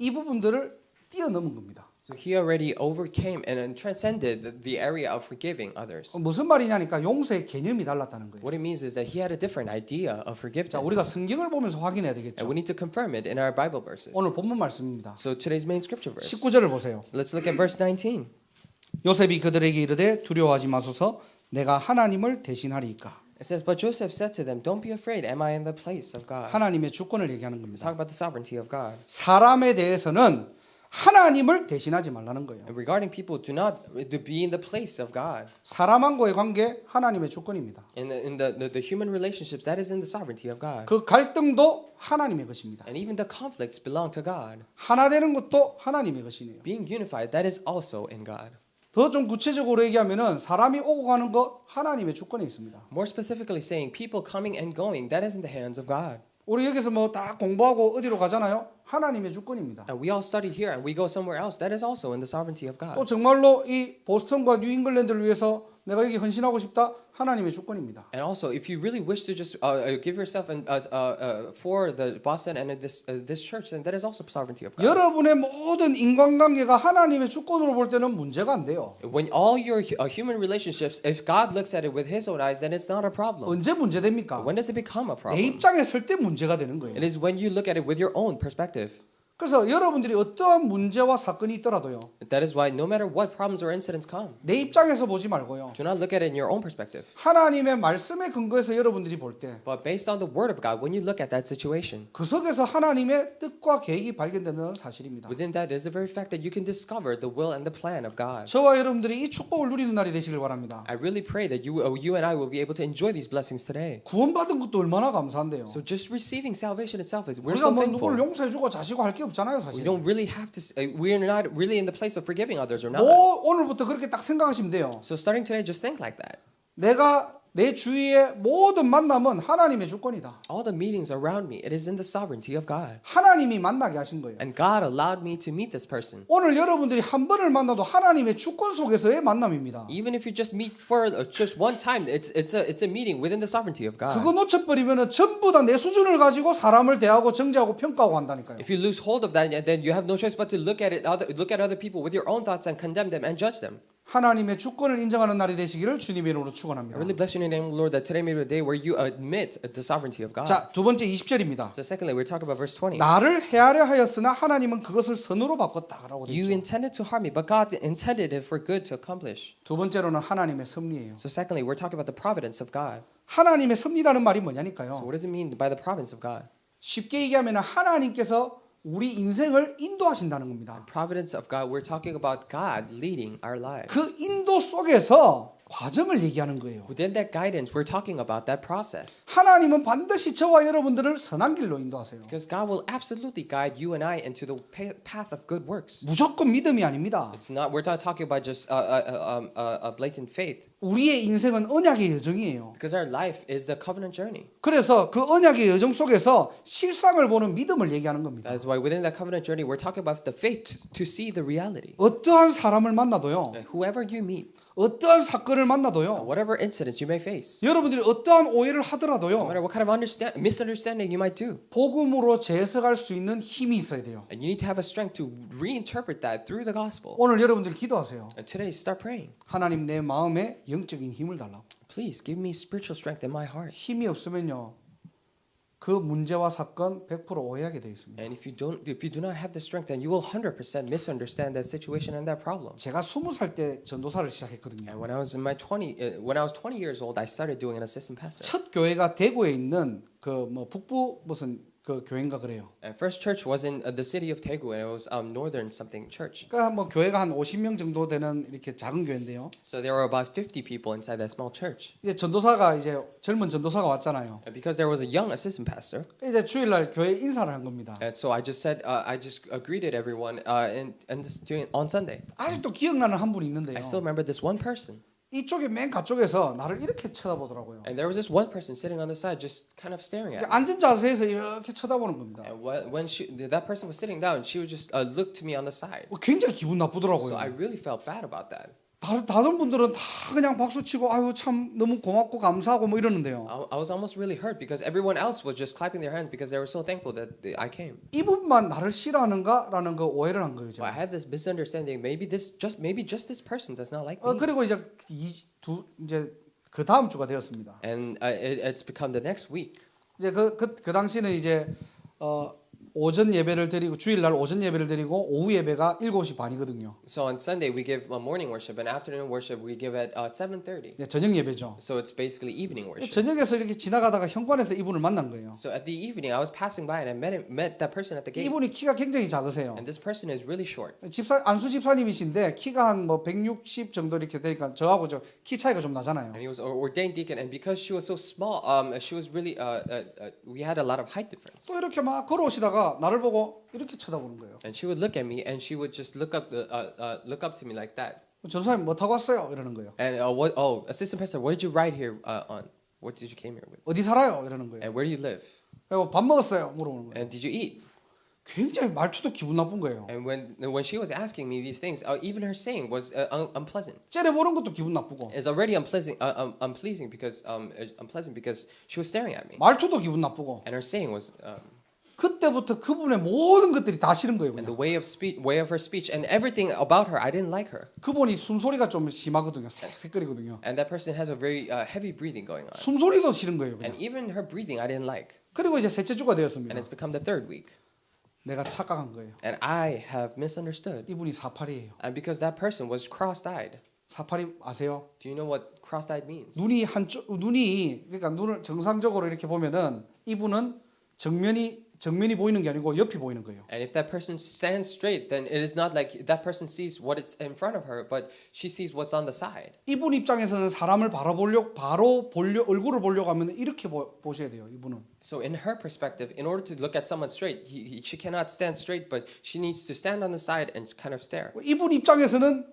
이 부분들을 뛰어넘은 겁니다. So he already overcame and transcended the area of forgiving others. 무슨 말이냐니까 용서의 개념이 달랐다는 거예요. What it means is that he had a different idea of forgiveness. 자, 우리가 성경을 보면서 확인해야 And 되겠죠. we need to confirm it in our Bible verses. 오늘 본문 말씀입니다. So today's main scripture verse. 19절을 보세요. Let's look at verse 19. 요셉이 그들에게 이르되 두려워하지 마소서 내가 하나님을 대신하리이까. It says, but Joseph said to them, don't be afraid. Am I in the place of God? 하나님의 주권을 얘기하는 Let's 겁니다. talk about the sovereignty of God. 사람에 대해서는 하나님을 대신하지 말라는 거예요. And regarding people, do not to be in the place of God. 사람과의 관계 하나님의 주권입니다. In the human relationships, that is in the sovereignty of God. 그 갈등도 하나님의 것입니다. And even the conflicts belong to God. 하나 되는 것도 하나님의 것이네요. Being unified, that is also in God. 더 좀 구체적으로 얘기하면은 사람이 오고 가는 거 하나님의 주권에 있습니다. More specifically saying, people coming and going, that is in the hands of God. 우리 여기서 뭐 다 공부하고 어디로 가잖아요. 하나님의 주권입니다. And we all study here and we go somewhere else, that is also in the sovereignty of God. 또 정말로 이 보스턴과 뉴잉글랜드를 위해서 내가 여기 헌신하고 싶다. 하나님의 주권입니다. And also, if you really wish to just give yourself for the Boston and this church, then that is also sovereignty of God. 여러분의 모든 인간관계가 하나님의 주권으로 볼 때는 문제가 안 돼요. When all your human relationships, if God looks at it with His own eyes, then it's not a problem. 언제 문제됩니까? When does it become a 내 problem? 입장에 설 때 문제가 되는 거예요. It is when you look at it with your own perspective. 그래서 여러분들이 어떠한 문제와 사건이 있더라도요. That is why no matter what problems or incidents come, 내 입장에서 보지 말고요. do not look at it in your own perspective, 하나님의 말씀에 근거해서 여러분들이 볼 때 but based on the Word of God. When you look at that situation, 그 속에서 하나님의 뜻과 계획이 발견된다는 사실입니다. within that is the very fact that you can discover the will and the plan of God. 저와 여러분들이 이 축복을 누리는 날이 되시길 바랍니다. I really pray that you and I will be able to enjoy these blessings today. 구원받은 것도 얼마나 감사한데요. So just receiving salvation itself is we're 우리가 so 뭐 thankful. 누구를 용서해주고 자시고 할 게 없잖아요, We 사실. don't really have to. We're not really in the place of forgiving others or not. 오늘부터 그렇게 딱 생각하시면 돼요. So starting today, just think like that. 내가 내 주위의 모든 만남은 하나님의 주권이다. All the meetings around me, it is in the sovereignty of God. 하나님이 만나게 하신 거예요. And God allowed me to meet this person. 오늘 여러분들이 한 번을 만나도 하나님의 주권 속에서의 만남입니다. Even if you just meet for just one time, it's a meeting within the sovereignty of 그거 God. 놓쳐버리면 전부 다 내 수준을 가지고 사람을 대하고 정죄하고 평가하고 한다니까요. If you lose hold of that, then you have no choice but to look at other people with your own thoughts and condemn them and judge them. 하나님의 주권을 인정하는 날이 되시기를 주님의 이름으로 I 축원합니다. really bless your name, Lord, that today may be the day where you admit the sovereignty of God. 자, 두 번째 20절입니다. So secondly, we're talking about verse 20. 나를 해하려 하였으나 하나님은 그것을 선으로 바꿨다라고 되어 You 있죠. intended to harm me, but God intended it for good to accomplish. 두 번째로는 하나님의 섭리예요. So secondly, we're talking about the providence of God. 하나님의 섭리라는 말이 So 뭐냐니까요. what does it mean by the providence of God? 쉽게 얘기하면 하나님께서 우리 인생을 인도하신다는 겁니다. Providence of God, we're talking about God leading our lives. 그 인도 속에서 과정을 얘기하는 거예요. Within that guidance, we're talking about that process. 하나님은 반드시 저와 여러분들을 선한 길로 인도하세요. Because God will absolutely guide you and I into the path of good works. 무조건 믿음이 아닙니다. It's not. We're not talking about just a blatant faith. 우리의 인생은 언약의 여정이에요. Because our life is the covenant journey. 그래서 그 언약의 여정 속에서 실상을 보는 믿음을 얘기하는 겁니다. That is why within that covenant journey, we're talking about the faith to see the reality. 어떠한 사람을 만나도요. Whoever you meet, 어떠한 사건을 만나도요. whatever incidents you may face, 여러분들이 어떠한 오해를 no 하더라도요. matter what kind of misunderstanding you might do, 복음으로 재해석할 수 있는 힘이 있어야 돼요. and you need to have a strength to reinterpret that through the gospel. 오늘 여러분들 기도하세요. And today, start praying. 하나님 내 마음에 영적인 힘을 달라고. Please give me spiritual strength in my heart. 힘이 없으면요. 그 문제와 사건 100% 오해하게 되어 있습니다. And if you do not have the strength, then you will 100% misunderstand that situation and that problem. 제가 20살 때 전도사를 시작했거든요. And when I was 20 years old, I started doing an assistant pastor. 첫 교회가 대구에 있는 그 뭐 북부 무슨 그 교회인가 그래요. And first church was in the city of Daegu, and it was northern something church. 그러니까 뭐 교회가 한 50명 정도 되는 이렇게 작은 교회인데요. So there were about 50 people inside that small church. 이제 전도사가 이제 젊은 전도사가 왔잖아요. And because there was a young assistant pastor, 이제 주일날 교회 인사를 한 겁니다. and so I just greeted everyone on Sunday. 아직도 기억나는 한 분이 있는데요. I still remember this one person. 이쪽에 맨 가쪽에서 나를 이렇게 쳐다보더라고요. And there was this one person sitting on the side just kind of staring at me. 앉은 자세에서 이렇게 쳐다보는 겁니다. And when that person was sitting down, she would just look to me on the side. 굉장히 기분 So 나쁘더라고요. I really felt bad about that. 다른 분들은 다 그냥 박수 치고 아유 참 너무 고맙고 감사하고 뭐 이러는데요. I was almost really hurt because everyone else was just clapping their hands because they were so thankful that I came. 이분만 나를 싫어하는가라는 그 오해를 한 거죠. So I had this misunderstanding. Maybe just this person does not like me. 그리고 이제 이제 그 다음 주가 되었습니다. And it's become the next week. 이제 그 당시는 이제 오전 예배를 드리고 주일날 오전 예배를 드리고 오후 예배가 7시 반이거든요. So on Sunday we give morning worship and afternoon worship we give at 7:30. 저녁 예배죠. So it's basically evening worship. 저녁에서 이렇게 지나가다가 현관에서 이분을 만난 거예요. So at the evening I was passing by and I met that person at the gate. 이분이 키가 굉장히 작으세요. And this person is really short. 안수 집사님이신데 키가 한 뭐 160 정도 이렇게 되니까 저하고 키 차이가 좀 나잖아요. And he was ordained deacon, and because she was so small, she was really we had a lot of height difference. 또 이렇게 막 걸어오시다가 나를 보고 이렇게 쳐다보는 거예요. And she would look at me, and she would just look up to me like that. 전사님 뭐 타고 왔어요? 이러는 거예요. And assistant pastor, what did you ride here on? What did you came here with? 어디 살아요? 이러는 거예요. And where do you live? 그리고 밥 먹었어요? 물어보는 거예요. And did you eat? 굉장히 말투도 기분 나쁜 거예요. And when she was asking me these things, even her saying was unpleasant. 째려보는 것도 기분 나쁘고. It's already unpleasant because she was staring at me. 말투도 기분 나쁘고. And her saying was. 그때부터 그분의 모든 것들이 다 싫은 거예요. And 그냥. the way of her speech, and everything about her, I didn't like her. 그분이 숨소리가 좀 심하거든요. 색색거리거든요. And that person has a very heavy breathing going on. 숨소리도 싫은 거예요. 그냥. And even her breathing, I didn't like. 그리고 이제 셋째 주가 되었습니다. And it's become the third week. 내가 착각한 거예요. and I have misunderstood. 이분이 사팔이에요. And because that person was cross-eyed. 사팔이 아세요? Do you know what cross-eyed means? 눈이 그러니까 눈을 정상적으로 이렇게 보면은 이분은 정면이 보이는 게 아니고 옆이 보이는 거예요. And if that person stands straight, then it is not like that person sees what is in front of her, but she sees what's on the side. 이분 입장에서는 사람을 얼굴을 보려고 하면 이렇게 보셔야 돼요. 이분은. So in her perspective, in order to look at someone straight, she cannot stand straight, but she needs to stand on the side and kind of stare. 이분 입장에서는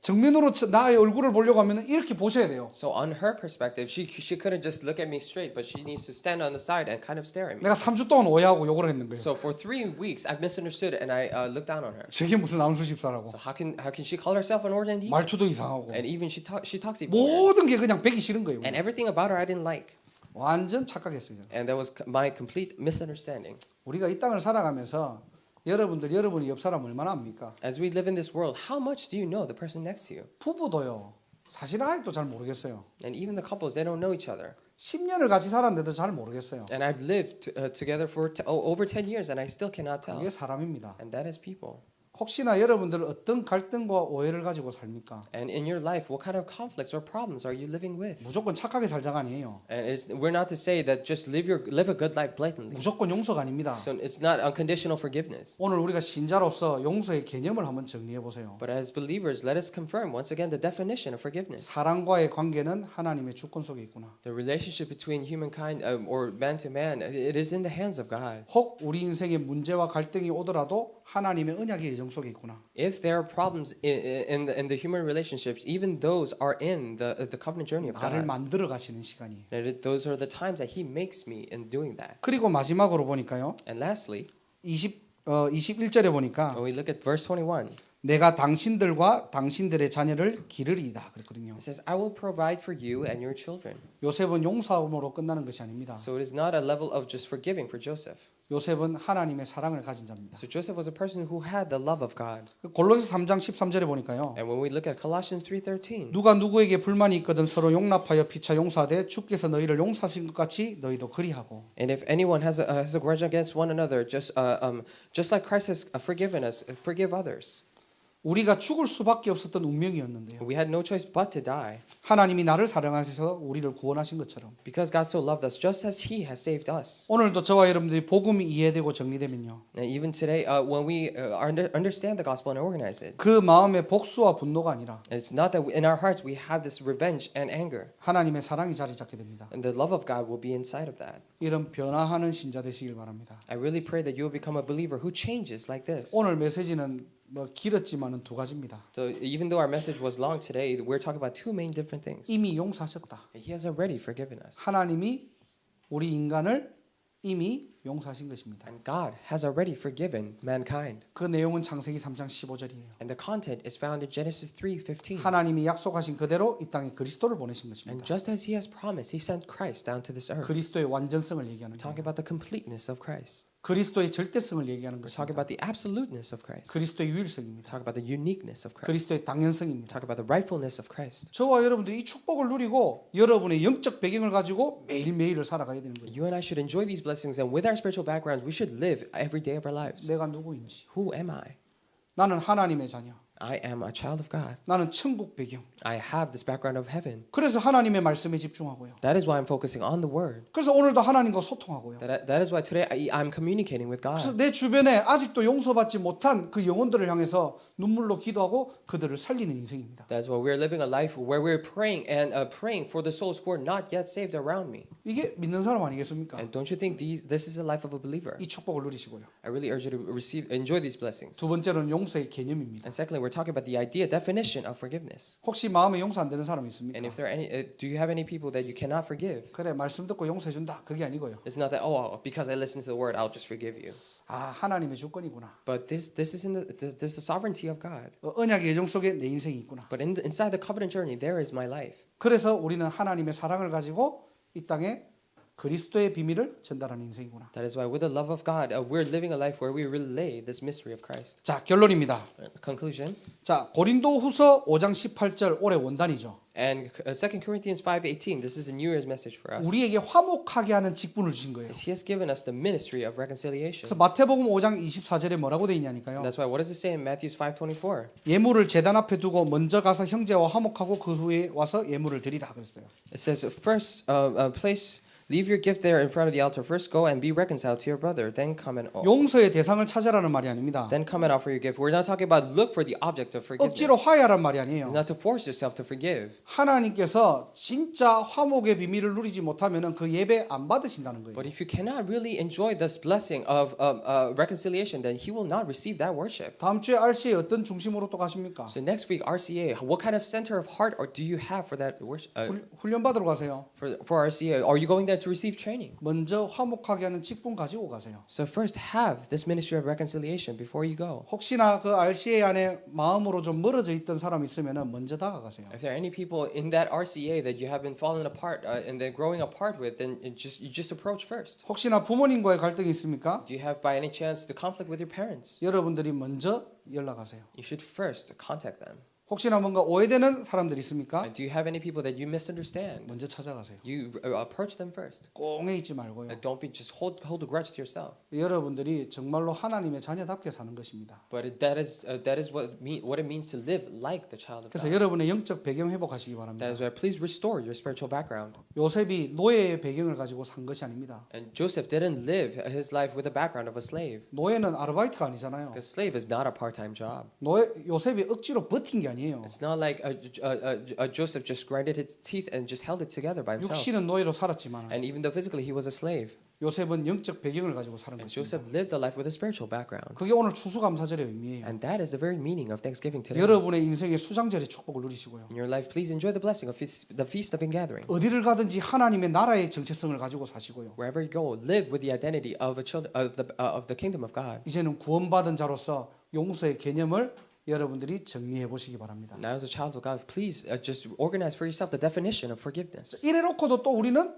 정면으로 나의 얼굴을 보려고 하면 이렇게 보셔야 돼요. So on her perspective, she couldn't just look at me straight, but she needs to stand on the side and kind of stare at me. 내가 3주 동안 오해하고 욕을 했는 거예요. So for 3 weeks, I've misunderstood and I looked down on her. 저게 무슨 암수십사라고. So how can she call herself an ordained deacon? 말투도 이상하고. And even she talks even. 모든 게 그냥 배기 싫은 거예요. And everything about her I didn't like. 완전 착각했어요. And that was my complete misunderstanding. 우리가 이 땅을 살아가면서 여러분이 옆 사람 얼마나 압니까? As we live in this world, how much do you know the person next to you? 부부도요. 사실 아직도 잘 모르겠어요. And even the couples, they don't know each other. 10년을 같이 살았는데도 잘 모르겠어요. And I've lived together for over 10 years and I still cannot tell. 이게 사람입니다. And that is people. 혹시나 여러분들 어떤 갈등과 오해를 가지고 삽니까? And in your life, what kind of conflicts or problems are you living with? 무조건 착하게 살자가 아니에요. And we're not to say that just live a good life blatantly. 무조건 용서가 아닙니다. So it's not unconditional forgiveness. 오늘 우리가 신자로서 용서의 개념을 한번 정리해 보세요. But as believers, let us confirm once again the definition of forgiveness. 사람과의 관계는 하나님의 주권 속에 있구나. The relationship between humankind or man to man, it is in the hands of God. 혹 우리 인생에 문제와 갈등이 오더라도 하나님의 언약의 예정 속에 있구나. If there are problems in the human relationships, even those are in the covenant journey of 나를 God. 만들어 가시는 시간이에요. Those are the times that He makes me in doing that. 그리고 마지막으로 보니까요. And lastly, 21절에 보니까 when we look at verse 21, 내가 당신들과 당신들의 자녀를 기르리이다 그랬거든요. it says, "I will provide for you and your children." 요셉은 용서함으로 끝나는 것이 아닙니다. So it is not a level of just forgiving for Joseph. 요셉은 하나님의 사랑을 가진 자입니다. So Joseph was a person who had the love of God. 골로새 3장 13절에 보니까요. And when we look at Colossians 3:13, 누가 누구에게 불만이 있거든 서로 용납하여 피차 용서하되 주께서 너희를 용서하신 것 같이 너희도 그리하고. and if anyone has a grudge against one another, just like Christ has forgiven us, forgive others. 우리가 죽을 수밖에 없었던 운명이었는데요. We had no choice but to die. 하나님이 나를 사랑하셔서 우리를 구원하신 것처럼 Because God so loved us, just as He has saved us. 오늘도 저와 여러분들이 복음이 이해되고 정리되면요. And even today, when we understand the gospel and organize it, 그 마음에 복수와 분노가 아니라 it's not that in our hearts we have this revenge and anger. 하나님의 사랑이 자리 잡게 됩니다. And the love of God will be inside of that. 이런 변화하는 신자 되시길 바랍니다. I really pray that you will become a believer who changes like this. 오늘 메시지는 길었지만은 두 가지입니다. So even though our message was long today, we're talking about two main different things. 이미 용서하셨다. He has already forgiven us. 하나님이 우리 인간을 이미 용서하신 것입니다. And God has already forgiven mankind. 그 내용은 창세기 3장 15절이에요. And the content is found in Genesis 3:15. 하나님이 약속하신 그대로 이 땅에 그리스도를 보내신 And 것입니다. just as He has promised, He sent Christ down to this earth. 그리스도의 완전성을 얘기하는 We're talking 거예요. about the completeness of Christ. 그리스도의 절대성을 얘기하는 We're talking 것입니다. about the absoluteness of Christ. 그리스도의 We're 유일성입니다. talking about the uniqueness of Christ. 그리스도의 We're 당연성입니다. talking about the rightfulness of Christ. 저와 여러분들이 이 축복을 누리고 여러분의 영적 배경을 가지고 매일매일을 살아가야 되는 거예요. You and I should enjoy these blessings, and with our spiritual backgrounds, we should live every day of our lives. 내가 누구인지. Who am I? 나는 하나님의 자녀. I am a child of God. 나는 천국 배경. I have this background of heaven. 그래서 하나님의 말씀에 집중하고요. That is why I'm focusing on the Word. 그래서 오늘도 하나님과 소통하고요. That is why today I'm communicating with 그래서 God. 내 주변에 아직도 용서받지 못한 그 영혼들을 향해서 눈물로 기도하고 그들을 살리는 인생입니다. That's why we're living a life where we're praying and praying for the souls who are not yet saved around me. 이게 믿는 사람 아니겠습니까? And don't you think this is the life of a believer? 이 축복을 누리시고요. I really urge you to enjoy these blessings. 두 번째로는 용서의 개념입니다. And secondly, we're talking about the definition of forgiveness. 혹시 마음에 용서 안 되는 사람 있습니까? And if there are do you have any people that you cannot forgive? 그래 말씀 듣고 용서해 준다. 그게 아니고요. It's not that because I listen to the word, I'll just forgive you. 아 하나님의 주권이구나. But this is this is the sovereignty of God. 언약의 예정 속에 내 인생이 있구나. But inside the covenant journey, there is my life. 그래서 우리는 하나님의 사랑을 가지고 이 땅에 그리스도의 비밀을 전달하는 인생이구나. That is why with the love of God, we're living a life where we relay this mystery of Christ. 자, 결론입니다. Conclusion. 자, 고린도후서 5장 18절 올해 원단이죠. And 2 Corinthians 5:18, this is a New Year's message for us. 우리에게 화목하게 하는 직분을 주신 거예요. He has given us the ministry of reconciliation. 그래서 마태복음 5장 24절에 뭐라고 돼 있냐니까요. And that's why what does it say in Matthew 5:24? 예물을 제단 앞에 두고 먼저 가서 형제와 화목하고 그 후에 와서 예물을 드리라 그랬어요. It says first leave your gift there in front of the altar. First go and be reconciled to your brother. Then come and 용서의 대상을 찾아라는 말이 아닙니다. then come and offer your gift. We're not talking about look for the object of forgiveness. 억지로 화해하란 말이 It's 아니에요. not to force yourself to forgive. 하나님께서 진짜 화목의 비밀을 누리지 못하면은 그 예배 안 받으신다는 거예요. But if you cannot really enjoy this blessing of reconciliation, then He will not receive that worship. 다음 주에 RC에 어떤 중심으로 또 가십니까? So next week, RCA, what kind of center of heart or do you have for that worship? 훈련 받으러 가세요. For RCA, are you going there to receive training? 먼저 화목하게 하는 직분 가지고 가세요. So first, have this ministry of reconciliation before you go. 혹시나 그 RCA 안에 마음으로 좀 멀어져 있던 사람 있으면은 먼저 다가가세요. If there are any people in that RCA that you have been falling apart and then growing apart with, then you just approach first. 혹시나 부모님과의 갈등이 있습니까? Do you have by any chance the conflict with your parents? 여러분들이 먼저 연락하세요. You should first contact them. 혹시나 뭔가 오해되는 사람들이 있습니까? Do you have any people that you misunderstand? 먼저 찾아가세요. You approach them first. 꽁해 있지 말고요. Don't be just hold a grudge to yourself. 여러분들이 정말로 하나님의 자녀답게 사는 것입니다. But that is what it means to live like the child of 그래서 God. 여러분의 영적 배경 회복하시기 바랍니다. That is why please restore your spiritual background. 요셉이 노예의 배경을 가지고 산 것이 아닙니다. And Joseph didn't live his life with the background of a slave. 노예는 아르바이트가 아니잖아요. Because slave is not a part-time job. 요셉이 억지로 버틴 게 아니에요. It's not like Joseph just grinded his teeth and just held it together by himself. 육신은 노예로 살았지만 And even though physically he was a slave, 요셉은 영적 배경을 가지고 사는 and 것입니다. Joseph lived a life with a spiritual background. 그게 오늘 추수감사절의 의미예요. And that is the very meaning of Thanksgiving today. 여러분의 인생의 수장절의 축복을 누리시고요. In your life, please enjoy the blessing of the feast of ingathering. 어디를 가든지 하나님의 나라의 정체성을 가지고 사시고요. Wherever you go, live with the identity of the kingdom of God. 이제는 구원받은 자로서 용서의 개념을 여러분들이 정리해 보시기 바랍니다. Now, as a child of God, please just organize for yourself the definition of forgiveness. 이래놓고도 또 우리는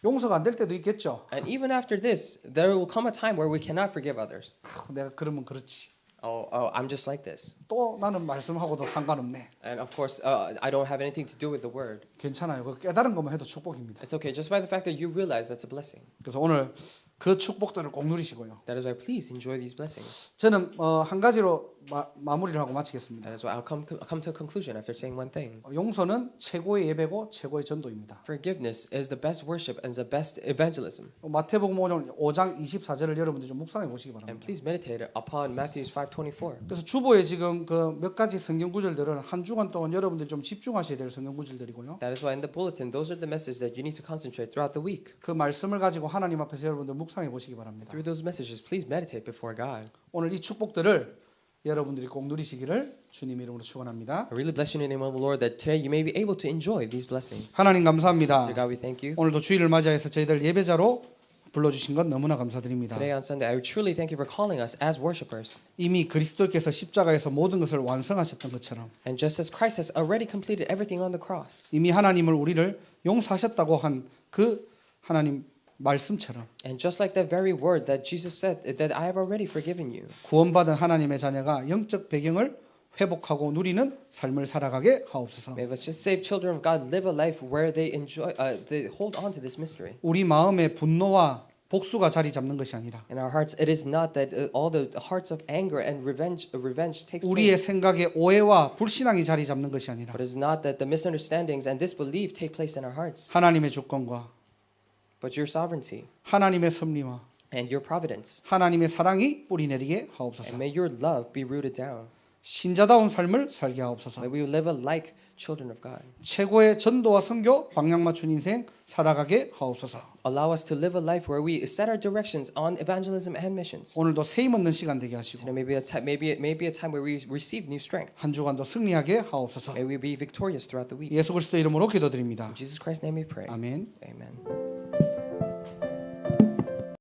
용서가 안 될 때도 있겠죠. And even after this, there will come a time where we cannot forgive others. 내가 그러면 그렇지. I'm just like this. 또 나는 말씀하고도 상관없네. And of course, I don't have anything to do with the word. 괜찮아요. 그 깨달은 것만 해도 축복입니다. It's okay, just by the fact that you realize that's a blessing. 그래서 오늘 그 축복들을 꼭 누리시고요. That is why please enjoy these blessings. 저는 한 가지로 마무리를 하고 마치겠습니다. That is why I'll come to a conclusion after saying one thing. 용서는 최고의 예배고 최고의 전도입니다. Forgiveness is the best worship and the best evangelism. 마태복음 5장 24절을 여러분들 좀 묵상해 보시기 And 바랍니다. please meditate upon Matthew 5:24. 그래서 주보에 지금 그 몇 가지 성경 구절들은 한 주간 동안 여러분들이 좀 집중하셔야 될 성경 구절들이고요. That is why in the bulletin, those are the messages that you need to concentrate throughout the week. 그 말씀을 가지고 하나님 앞에서 여러분들 묵상해 보시기 바랍니다. Through those messages, please meditate before God. 오늘 이 축복들을 여러분들이 꼭 누리시기를 주님 이름으로 축원합니다. I really bless you in the name of the Lord that today you may be able to enjoy these blessings. 하나님 감사합니다. Dear God, we thank you. 오늘도 주일을 맞이해서 저희들 예배자로 불러주신 것 너무나 감사드립니다. Today on Sunday, I truly thank you for calling us as worshipers. 이미 그리스도께서 십자가에서 모든 것을 완성하셨던 것처럼 And just as Christ has already completed everything on the cross, 이미 하나님을 우리를 용서하셨다고 한 그 하나님 말씀처럼 and just like that very word that Jesus said, that I have already forgiven you. 구원받은 하나님의 자녀가 영적 배경을 회복하고 누리는 삶을 살아가게 하옵소서. May the saved children of God live a life where they enjoy, they hold on to this mystery. 우리 마음에 분노와 복수가 자리 잡는 것이 아니라 In our hearts, it is not that all the hearts of anger and revenge takes 우리의 place. 생각에 오해와 불신앙이 자리 잡는 것이 아니라 But it is not that the misunderstandings and disbelief take place in our hearts. 하나님의 주권과 But your sovereignty 하나님의 섭리와 and your providence. 하나님의 사랑이 뿌리내리게 하옵소서. And may your love be rooted down. 신자다운 삶을 살게 하옵소서. May we live a like children of God. 최고의 전도와 선교 방향 맞춘 인생 살아가게 하옵소서. Allow us to live a life where we set our directions on evangelism and missions. 오늘도 세임 얻는 시간 되게 하시고 Today may be a time where we receive new strength. 한 주간도 승리하게 하옵소서. May we be victorious throughout the week. 예수 그리스도 이름으로 기도드립니다. In Jesus Christ's name we pray. 아멘. Amen.